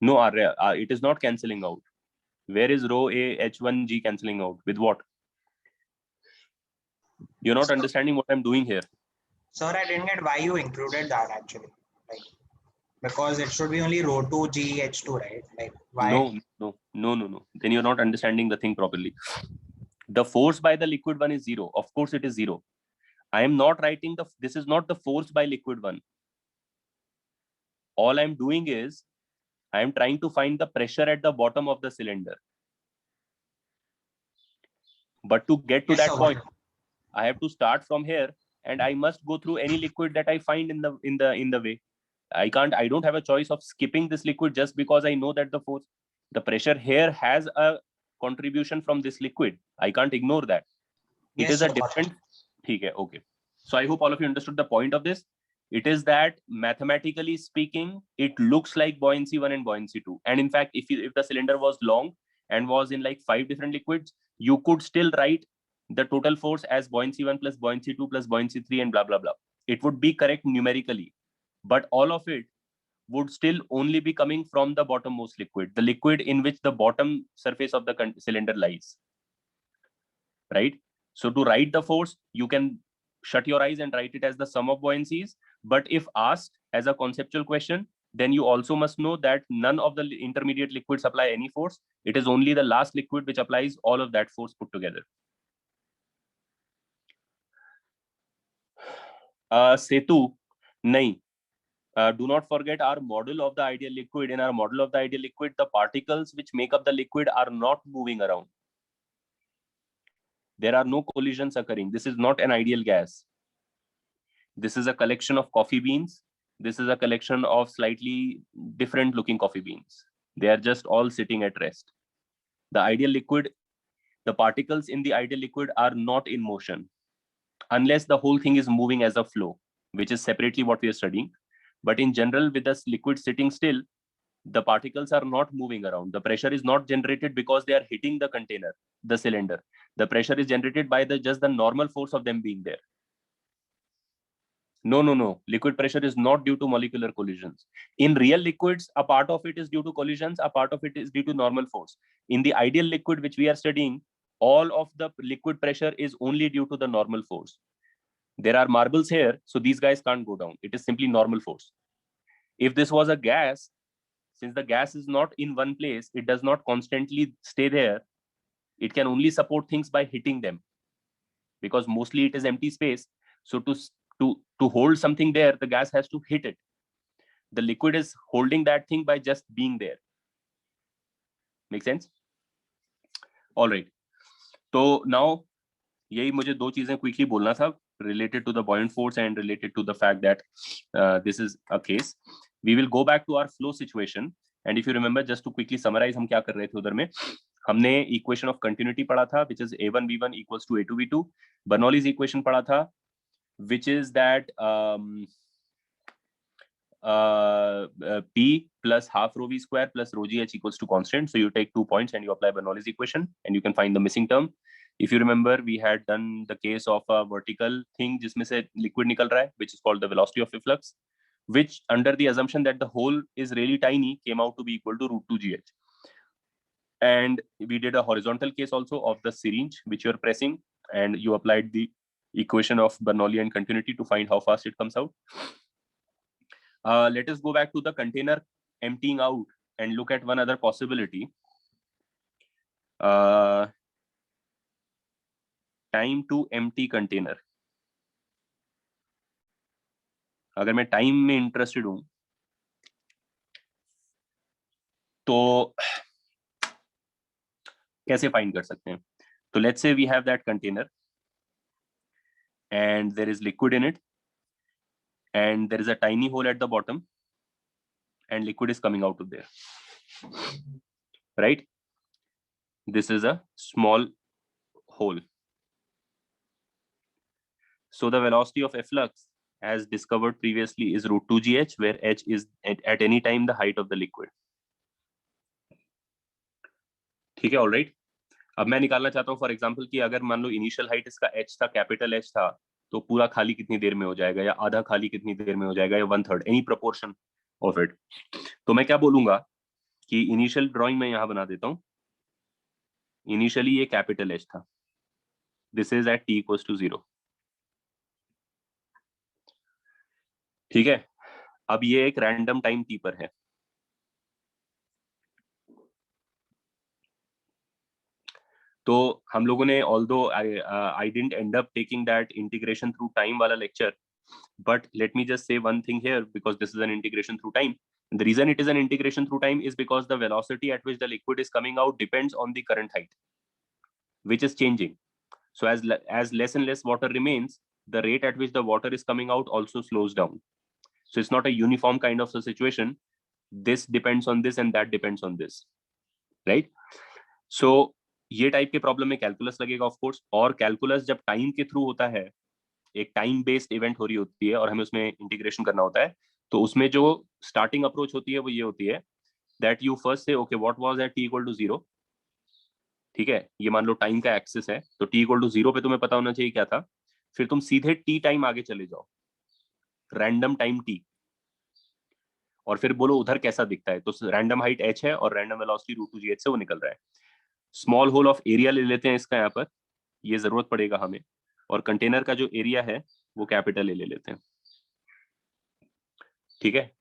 No, Arya, it is not cancelling out. Where is rho A H1G cancelling out? With what? You're not understanding what I'm doing here. Sir, I didn't get why you included that actually. Like, because it should be only rho 2 GH2, right? Like, why? No. Then you're not understanding the thing properly. The force by the liquid 1 is 0. Of course, it is 0. I am not writing this is not the force by liquid 1. All I'm doing is I am trying to find the pressure at the bottom of the cylinder. But to get to that point, I have to start from here, and I must go through any liquid that I find in the way. I don't have a choice of skipping this liquid just because I know that the pressure here has a contribution from this liquid. I can't ignore that. It is a different. Okay. So I hope all of you understood the point of this. It is that mathematically speaking, it looks like buoyancy 1 and buoyancy 2. And in fact, if the cylinder was long and was in like 5 different liquids, you could still write the total force as buoyancy 1 plus buoyancy 2 plus buoyancy 3 and blah, blah, blah. It would be correct numerically, but all of it would still only be coming from the bottommost liquid, the liquid in which the bottom surface of the cylinder lies, right? So to write the force, you can shut your eyes and write it as the sum of buoyancies. But if asked as a conceptual question, then you also must know that none of the intermediate liquids apply any force. It is only the last liquid which applies all of that force put together. Setu, नहीं, do not forget our model of the ideal liquid. In our model of the ideal liquid, the particles which make up the liquid are not moving around. There are no collisions occurring. This is not an ideal gas. This is a collection of coffee beans. This is a collection of slightly different looking coffee beans. They are just all sitting at rest. The ideal liquid, the particles in the ideal liquid are not in motion unless the whole thing is moving as a flow, which is separately what we are studying. But in general, with the liquid sitting still, the particles are not moving around. The pressure is not generated because they are hitting the container, the cylinder. The pressure is generated by just the normal force of them being there. No. Liquid pressure is not due to molecular collisions. In real liquids, a part of it is due to collisions, a part of it is due to normal force. In the ideal liquid which we are studying, all of the liquid pressure is only due to the normal force. There are marbles here, so these guys can't go down. It is simply normal force. If this was a gas, since the gas is not in one place, it does not constantly stay there. It can only support things by hitting them, because mostly it is empty space. So to hold something there, the gas has to hit it. The liquid is holding that thing by just being there. Make sense? All right. So now, यही मुझे दो चीजें quickly बोलना था related to the buoyant force and related to the fact that this is a case. We will go back to our flow situation. And if you remember, just to quickly summarize, हम क्या कर रहे थे उधर में? हमने equation of continuity पढ़ा था, which is A1V1 equals to A2V2. Bernoulli's equation पढ़ा था, which is that P plus half rho V square plus rho GH equals to constant. So you take 2 points and you apply Bernoulli's equation and you can find the missing term. If you remember, we had done the case of a vertical thing जिसमें से liquid निकल रहा है, which is called the velocity of efflux, which under the assumption that the hole is really tiny came out to be equal to root 2 GH. And we did a horizontal case also of the syringe which you are pressing, and you applied the equation of Bernoulli continuity to find how fast it comes out. Let us go back to the container emptying out and look at one other possibility. Time to empty container. अगर मैं time में interested हूं तो कैसे find कर सकते हैं? तो let's say we have that container and there is liquid in it, and there is a tiny hole at the bottom, and liquid is coming out of there, right? This is a small hole. So the velocity of efflux, as discovered previously, is root 2 GH, where H is at any time the height of the liquid. ठीक है, all right. अब मैं निकालना चाहता हूँ for example कि अगर मान लो इनिशियल हाइट इसका H था, कैपिटल H था, तो पूरा खाली कितनी देर में हो जाएगा, या आधा खाली कितनी देर में हो जाएगा, या 1/3, एनी प्रोपोर्शन ऑफ इट. तो मैं क्या बोलूंगा कि इनिशियल ड्राइंग में यहां बना देता हूं. इनिशियली ये कैपिटल H था, दिस इज एट t = 0. ठीक है. अब ये एक रैंडम टाइम t पर है. तो हम लोगों ने, although I didn't end up taking that integration through time वाला lecture, but let me just say one thing here, because this is an integration through time. The reason it is an integration through time is because the velocity at which the liquid is coming out depends on the current height, which is changing. So as less and less water remains, the rate at which the water is coming out also slows down. So it's not a uniform kind of a situation. This depends on this and that depends on this, right? So ये type के problem में calculus लगेगा of course, और calculus जब time के through होता है, एक टाइम बेस्ड इवेंट हो रही होती है और हमें उसमें इंटीग्रेशन करना होता है, तो उसमें जो स्टार्टिंग अप्रोच होती है वो ये होती है दैट यू फर्स्ट से okay what was at t = 0. ठीक है, ये मान लो टाइम का एक्सिस है, तो t = 0 पे तुम्हें पता होना चाहिए क्या था. फिर तुम सीधे t टाइम आगे चले जाओ, रैंडम टाइम t, और फिर बोलो उधर कैसा दिखता है. तो रैंडम हाइट h है और रैंडम वेलोसिटी रूट 2 GH से वो निकल रहा है. स्मॉल होल ऑफ एरिया ले लेते हैं इसका, यहाँ पर ये जरूरत पड़ेगा हमें, और कंटेनर का जो एरिया है वो कैपिटल ए ले लेते हैं. ठीक है,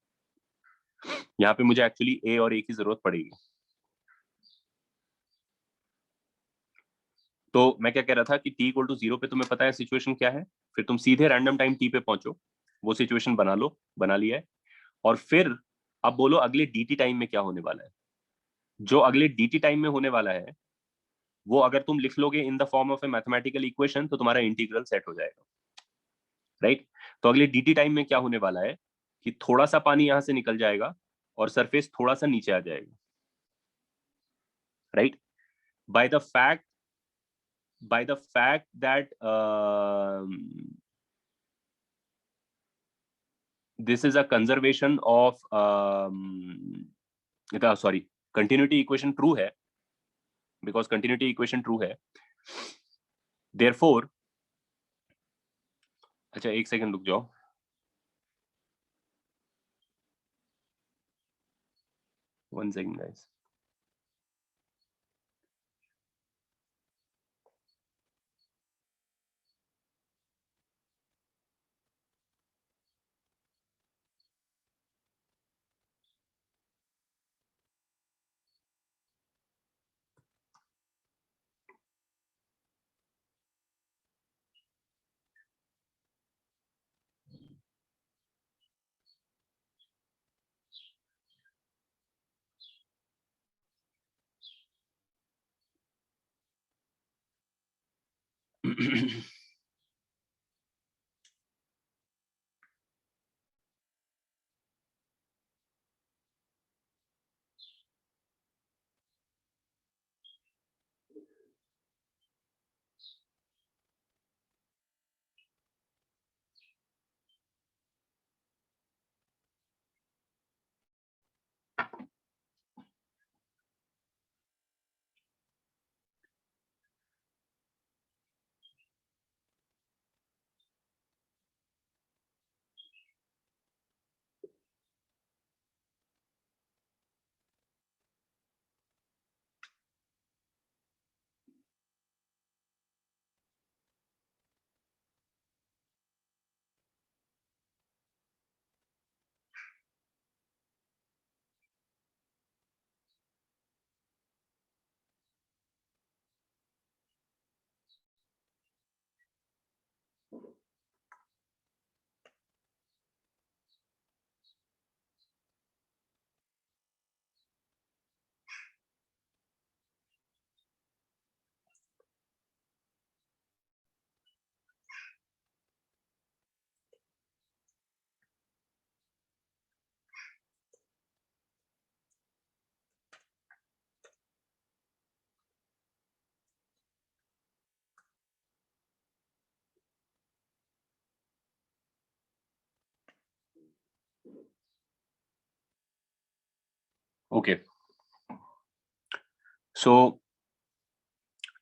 यहाँ पे मुझे एक्चुअली ए और ए की जरूरत पड़ेगी. तो मैं क्या कह रहा था कि t = 0 पे तुम्हें पता है सिचुएशन क्या है, फिर तुम सीधे रैंडम टाइम t पे पहुंचो, वो सिचुएशन बना लो, बना लिया है। और फिर अब बोलो अगले dt टाइम में क्या होने वाला है। जो अगले dt टाइम में होने वाला है वो अगर तुम लिख लोगे in the form of A mathematical equation तो तुम्हारा इंटीग्रल सेट हो जाएगा, राइट। तो अगले dt टाइम में क्या होने वाला है कि थोड़ा सा पानी यहां से निकल जाएगा और सरफेस थोड़ा सा नीचे आ जाएगा, right. By the fact that this is a conservation of sorry, continuity equation true है, because continuity equation true है, therefore अच्छा एक सेकंड रुक जाओ, one second guys. Okay, so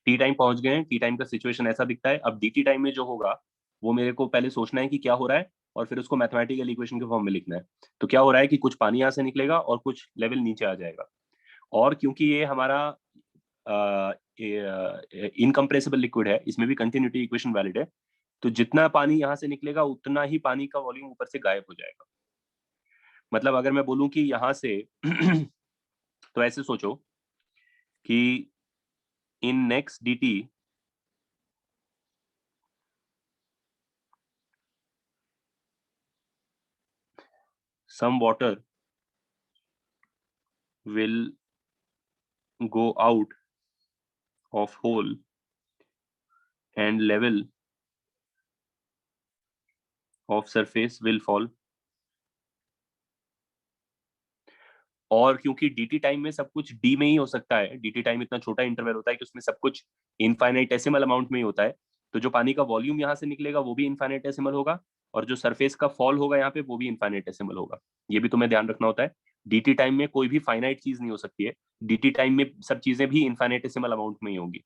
T time पहुंच गए हैं। टी टाइम का सिचुएशन ऐसा दिखता है। अब dt टाइम में जो होगा वो मेरे को पहले सोचना है कि क्या हो रहा है और फिर उसको मैथमेटिकल इक्वेशन के फॉर्म में लिखना है। तो क्या हो रहा है कि कुछ पानी यहां से निकलेगा और कुछ लेवल नीचे आ जाएगा, और क्योंकि ये हमारा इनकम्प्रेसिबल लिक्विड है, इसमें भी कंटिन्यूटी इक्वेशन वैलिड है, तो जितना पानी यहां से निकलेगा उतना ही पानी का वॉल्यूम ऊपर से गायब हो जाएगा। मतलब अगर मैं बोलूं कि यहां से तो ऐसे सोचो कि in next dt some water will go out of hole and level of surface will fall। और क्योंकि dt टाइम में सब कुछ d में ही हो सकता है, dt टाइम इतना छोटा इंटरवल होता है कि उसमें सब कुछ इनफाइनाइटेसिमल अमाउंट में ही होता है, तो जो पानी का वॉल्यूम यहाँ से निकलेगा वो भी इनफाइनाइटेसिमल होगा और जो सरफेस का फॉल होगा यहाँ पे वो भी इनफाइनाइटेसिमल होगा। ये भी तुम्हें ध्यान रखना होता है। dt टाइम में कोई भी फाइनाइट चीज नहीं हो सकती है, dt टाइम में सब चीजें भी इनफाइनाइटेसिमल अमाउंट में ही होंगी।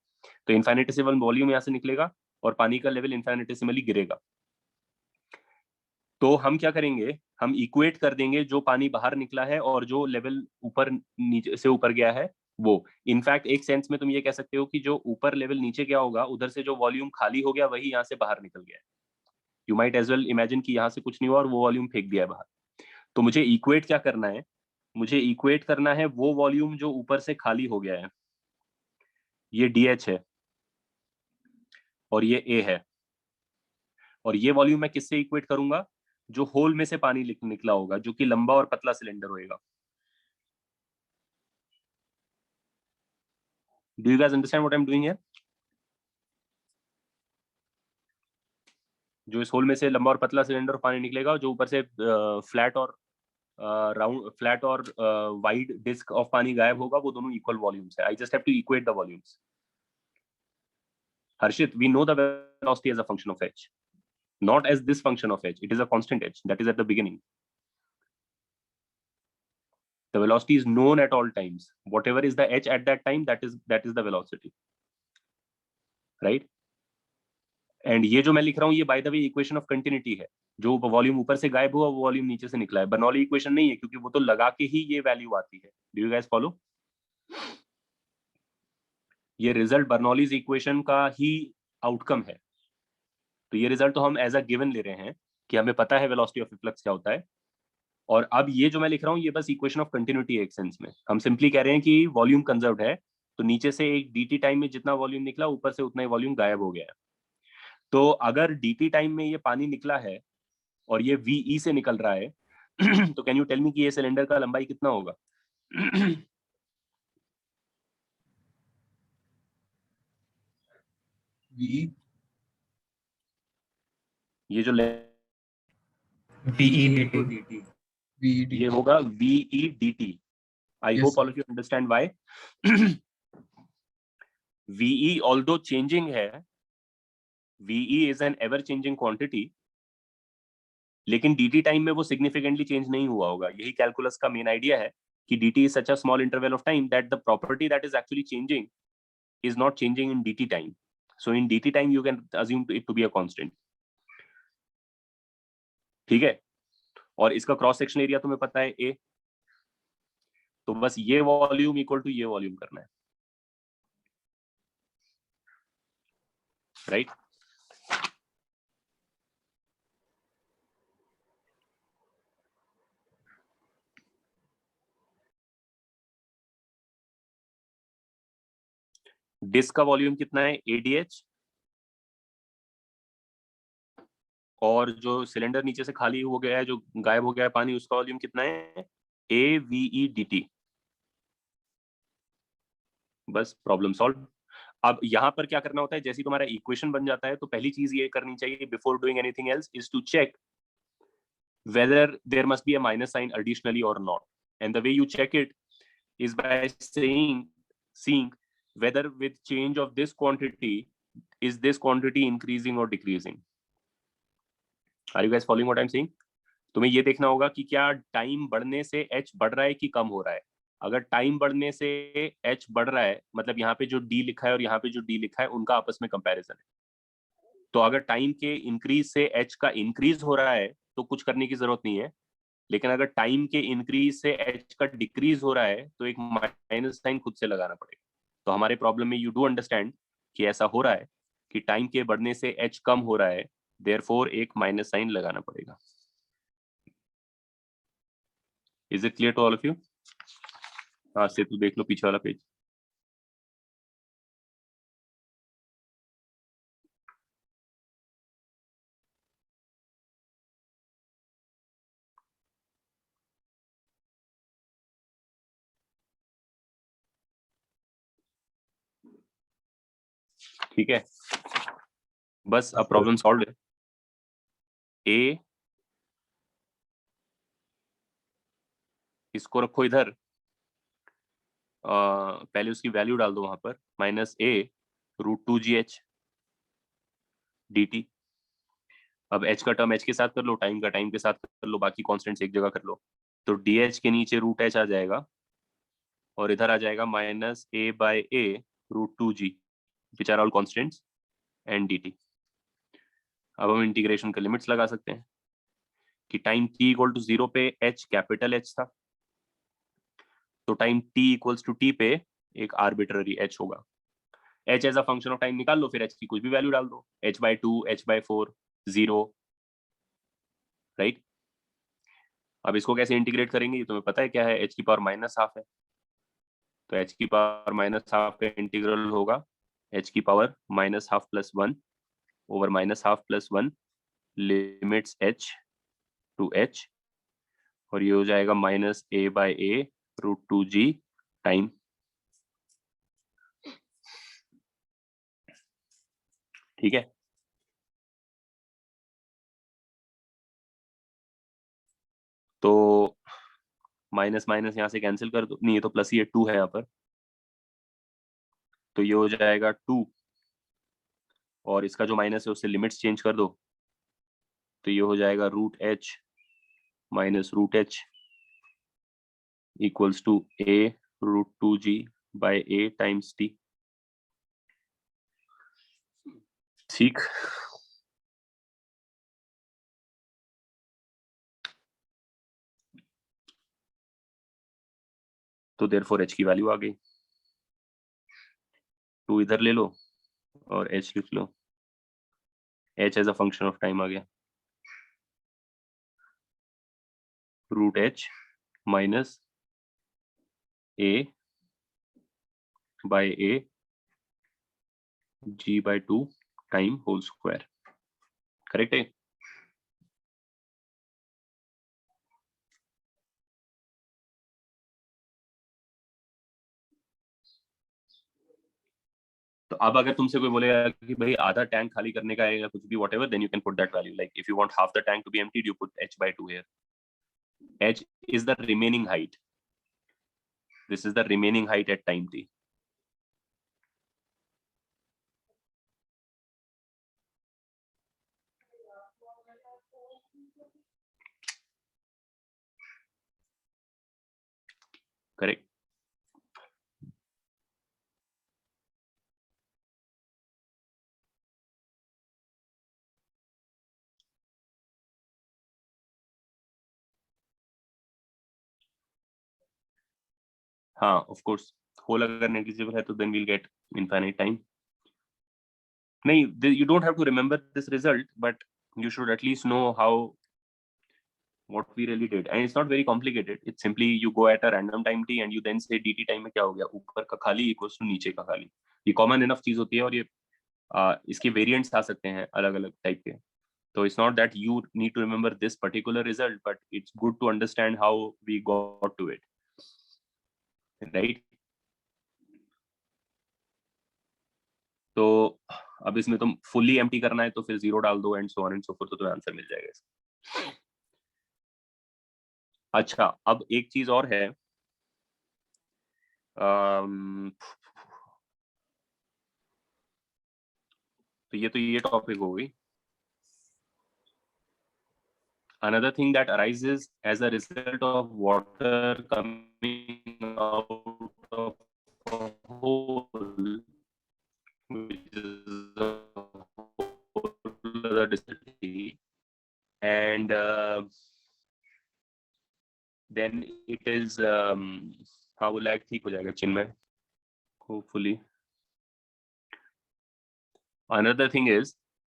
तो इनफाइनाइटेसिमल वॉल्यूम यहाँ से निकलेगा और पानी का लेवल इनफाइनाइटेसिमली गिरेगा। तो हम क्या करेंगे, हम इक्वेट कर देंगे जो पानी बाहर निकला है और जो लेवल ऊपर नीचे से ऊपर गया है वो। इनफैक्ट एक सेंस में तुम ये कह सकते हो कि जो ऊपर लेवल नीचे गया होगा उधर से जो वॉल्यूम खाली हो गया वही यहाँ से बाहर निकल गया है। You might as well imagine कि यहाँ से कुछ नहीं हुआ और वो वॉल्यूम फेंक दिया है बाहर। तो मुझे इक्वेट क्या करना है, मुझे इक्वेट करना है वो वॉल्यूम जो ऊपर से खाली हो गया है। ये DH है और ये A है, और ये वॉल्यूम मैं किससे इक्वेट करूंगा, जो होल में से पानी निकला होगा, जो कि लंबा और पतला सिलेंडर होएगा। Do you guys understand what I'm doing here? जो इस होल में से लंबा और पतला सिलेंडर पानी निकलेगा, जो ऊपर से फ्लैट और फ्लैट और वाइड डिस्क ऑफ पानी गायब होगा, वो दोनों इक्वल वॉल्यूम्स है। I just have to equate the volumes. Harshit, we know the velocity as a function of h, not as this function of h. It is a constant h that is at the beginning. The velocity is known at all times. Whatever is the h at that time, that is the velocity, right? And ये जो मैं लिख रहा हूँ, ये by the way equation of continuity है। जो volume ऊपर से गायब हुआ, वो वॉल्यूम नीचे से निकला है। बर्नौली इक्वेशन नहीं है, क्योंकि वो तो लगा के ही ये वैल्यू आती है। Do you guys follow? ये रिजल्ट बर्नौलीज इक्वेशन का ही आउटकम है। तो ये रिजल्ट तो हम एज अ गिवन ले रहे हैं कि हमें पता है वेलोसिटी ऑफ फ्लक्स क्या होता है। और अब ये जो मैं लिख रहा हूँ, ये बस इक्वेशन ऑफ कंटिन्यूटी है एक सेंस में। हम सिंपली कह रहे हैं कि वॉल्यूम कंजर्व्ड है, तो नीचे से एक dt टाइम में जितना वॉल्यूम निकला, ऊपर से उतना ही वॉल्यूम गायब हो गया है। तो अगर dt टाइम में ये पानी निकला है और ये ve से निकल रहा है, तो कैन यू टेल मी कि ये सिलेंडर का लंबाई कितना होगा? ve, ये जो VE dt. ve, ये होगा ve dt. I Yes, hope all sir. of you understand why. ve although changing है, ve is an ever changing quantity, लेकिन dt टाइम में वो सिग्निफिकेंटली चेंज नहीं हुआ होगा। यही कैलकुलस का मेन आइडिया है कि dt is such a small interval of time that the property that is actually changing is not changing in dt time. So in dt time you can assume it to be a constant. ठीक है? और इसका cross section area तुम्हें पता है a, तो बस ये वॉल्यूम इक्वल टू ये वॉल्यूम करना है, राइट? डिस्क का वॉल्यूम कितना है? ADH। और जो सिलेंडर नीचे से खाली हो गया है, जो गायब हो गया है पानी, उसका वॉल्यूम कितना है? AVEDT। बस प्रॉब्लम सॉल्व। अब यहाँ पर क्या करना होता है, जैसे तुम्हारा इक्वेशन बन जाता है, तो पहली चीज ये करनी चाहिए before doing anything else is to check whether there must be a minus sign additionally or not. And the way you check it is by seeing whether with change of this quantity, is this quantity increasing or decreasing. Are you guys following what I'm saying? तुम्हें ये देखना होगा कि क्या time बढ़ने से h बढ़ रहा है कि कम हो रहा है। अगर टाइम बढ़ने से h बढ़ रहा है, मतलब यहाँ पे जो d लिखा है और यहाँ पे जो d लिखा है, उनका आपस में कंपैरिजन है। तो अगर टाइम के इंक्रीज से h का इंक्रीज हो रहा है, तो कुछ करने की जरूरत नहीं है। लेकिन अगर टाइम के इंक्रीज से h का डिक्रीज हो रहा है, तो एक माइनस साइन खुद से लगाना पड़ेगा। तो हमारे प्रॉब्लम में यू डू अंडरस्टैंड कि ऐसा हो रहा है कि टाइम के बढ़ने से h कम हो रहा है, देयरफॉर एक माइनस साइन लगाना पड़ेगा। Is it clear to all of you? हाँ, से तू देख लो पीछे वाला पेज। ठीक है, बस अब प्रॉब्लम सॉल्व है। ए, इसको रखो इधर, पहले उसकी वैल्यू डाल दो वहां पर, -a√2gh dt। अब h का टर्म h के साथ कर लो, टाइम का टाइम के साथ कर लो, बाकी कॉन्स्टेंट्स एक जगह कर लो। तो dh के नीचे √h आ जाएगा और इधर आ जाएगा -a/a√2g which are all constants and dt। अब हम इंटीग्रेशन के लिमिट्स लगा सकते हैं कि टाइम t = 0 पे h कैपिटल H था, तो टाइम t = t पे एक आर्बिट्ररी h होगा। h as a function of time निकाल लो, फिर h की कुछ भी वैल्यू डाल दो, h/2, h/4, 0, राइट? अब इसको कैसे इंटीग्रेट करेंगे, ये तुम्हें पता है क्या है, h की पावर -½ है, तो h की पावर -½ का इंटीग्रल होगा h की power -½ + 1 over -½ + 1 limits h to H, और ये हो जाएगा minus A by A root two G time. ठीक है, तो माइनस माइनस यहाँ से कैंसिल कर दो, नहीं ये तो प्लस ही है, 2 है यहाँ पर, तो ये हो जाएगा 2, और इसका जो माइनस है उससे लिमिट्स चेंज कर दो, तो ये हो जाएगा root H minus root H equals to A root two G by A times T. ठीक, तो देयरफॉर एच की वैल्यू आ गई, 2 इधर ले लो और एच लिख लो, H as a function of time आ गया, root H minus A by A G by 2 time whole square. Correct है? तो अब अगर तुमसे कोई बोलेगा कि भाई आधा टैंक खाली करने का है या कुछ भी whatever, then you can put that value, like if you want half the tank to be emptied, you put h by 2 here. H is the remaining height, this is the remaining height at time t. Correct? हाँ, of course, whole अगर negligible है तो then we'll get infinite time. नहीं, you don't have to remember this result, but you should at least know how what we really did, and it's not very complicated. It's simply you go at a random time t and you then say dt time में क्या हो गया, ऊपर का खाली equals to नीचे का खाली। ये common enough चीज होती है, और ये इसके वेरिएंट्स आ सकते हैं अलग अलग टाइप के, तो it's not that you need to remember this particular result, but it's good to understand how we got to it, right? तो अब इसमें तुम फुल्ली एम्प्टी करना है तो फिर 0 डाल दो and so on and so fourth, तो तुम्हें आंसर मिल जाएगा इसका। अच्छा, अब एक चीज और है, तो ये टॉपिक हो गई। Another thing that arises as a result of water coming out of a hole, which is a whole other density, and then it is how will like ठीक हो जाएगा चिन्मय, hopefully. Another thing is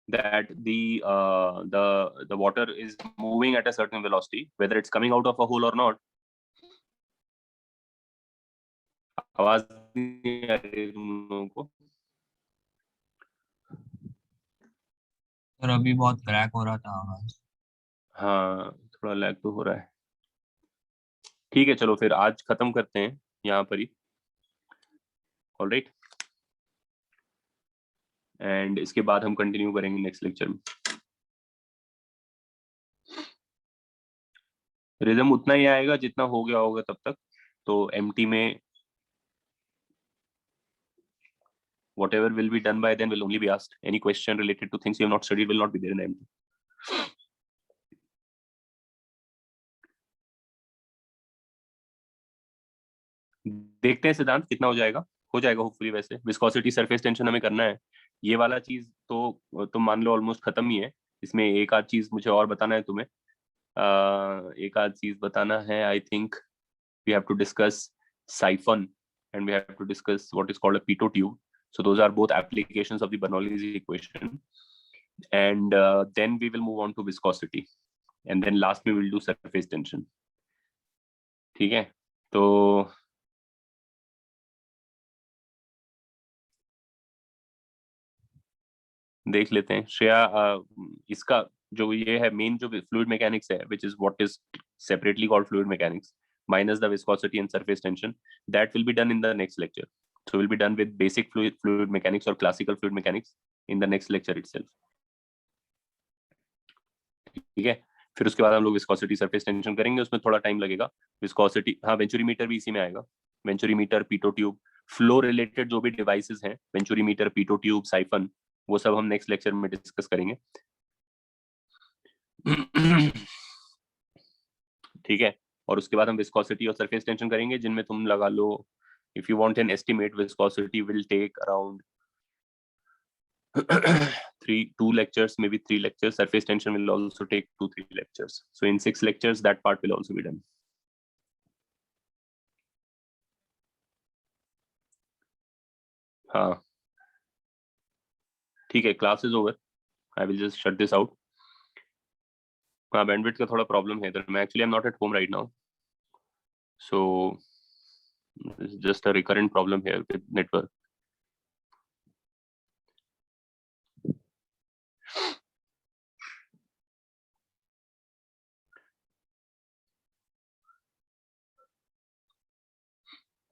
that the water is moving at a certain velocity, whether it's coming out of a hole or not. आवाज नहीं आ रही तुम लोगों को? Sir अभी बहुत क्रैक हो रहा था आवाज। हाँ, थोड़ा लैग तो हो रहा है। ठीक है, चलो फिर आज खत्म करते हैं यहाँ पर ही, ऑलराइट, एंड इसके बाद हम कंटिन्यू करेंगे नेक्स्ट लेक्चर में। रिदम उतना ही आएगा जितना हो गया होगा तब तक, तो एमटी में whatever will be done by then will only be asked. Any question related to things you have not studied will not be there in MT. देखते हैं सिद्धांत कितना हो जाएगा होपफुली। वैसे विस्कोसिटी, सरफेस टेंशन हमें करना है, ये वाला चीज तो तुम मान लो ऑलमोस्ट खत्म ही है। इसमें एक आध चीज मुझे और बताना है तुम्हें, एक आध चीज बताना है। I think we have to discuss siphon and we have to discuss what is called a pitot tube. So those are both applications of the Bernoulli's equation, and then we will move on to viscosity, and then last we will do surface tension. ठीक है, तो देख लेते हैं। श्रेया, इसका जो ये है मेन जो फ्लूइड मैकेनिक्स है, which is what is separately called fluid mechanics, minus the viscosity and surface tension, that will be done in the next lecture. So we'll be done with basic fluid mechanics or classical fluid mechanics in the next lecture itself. ठीक है, फिर उसके बाद हम लोग viscosity surface tension करेंगे, उसमें थोड़ा टाइम लगेगा. विस्कोसिटी, हाँ, वेंचुरीमीटर भी इसी में आएगा. वेंचुरीमीटर, पीटो ट्यूब, फ्लो रिलेटेड जो भी डिवाइसेस हैं, वेंचुरीमीटर, पीटो ट्यूब, साइफन, वो सब हम नेक्स्ट लेक्चर में डिस्कस करेंगे. ठीक है, और उसके बाद हम विस्कोसिटी और सरफेस टेंशन करेंगे, जिनमें तुम लगा लो, if you want an estimate, viscosity will take around 2 lectures, maybe 3 lectures. Surface tension will also take 2-3 lectures. So in 6 lectures, that part will also be done. हाँ, ठीक है, class is over. I will just shut this out. हाँ, bandwidth का थोड़ा problem है इधर. मैं actually I'm not at home right now, so this is just a recurrent problem here with network.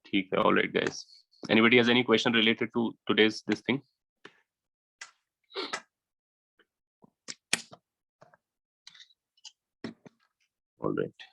ठीक है, all right guys. Anybody has any question related to today's this thing? All right.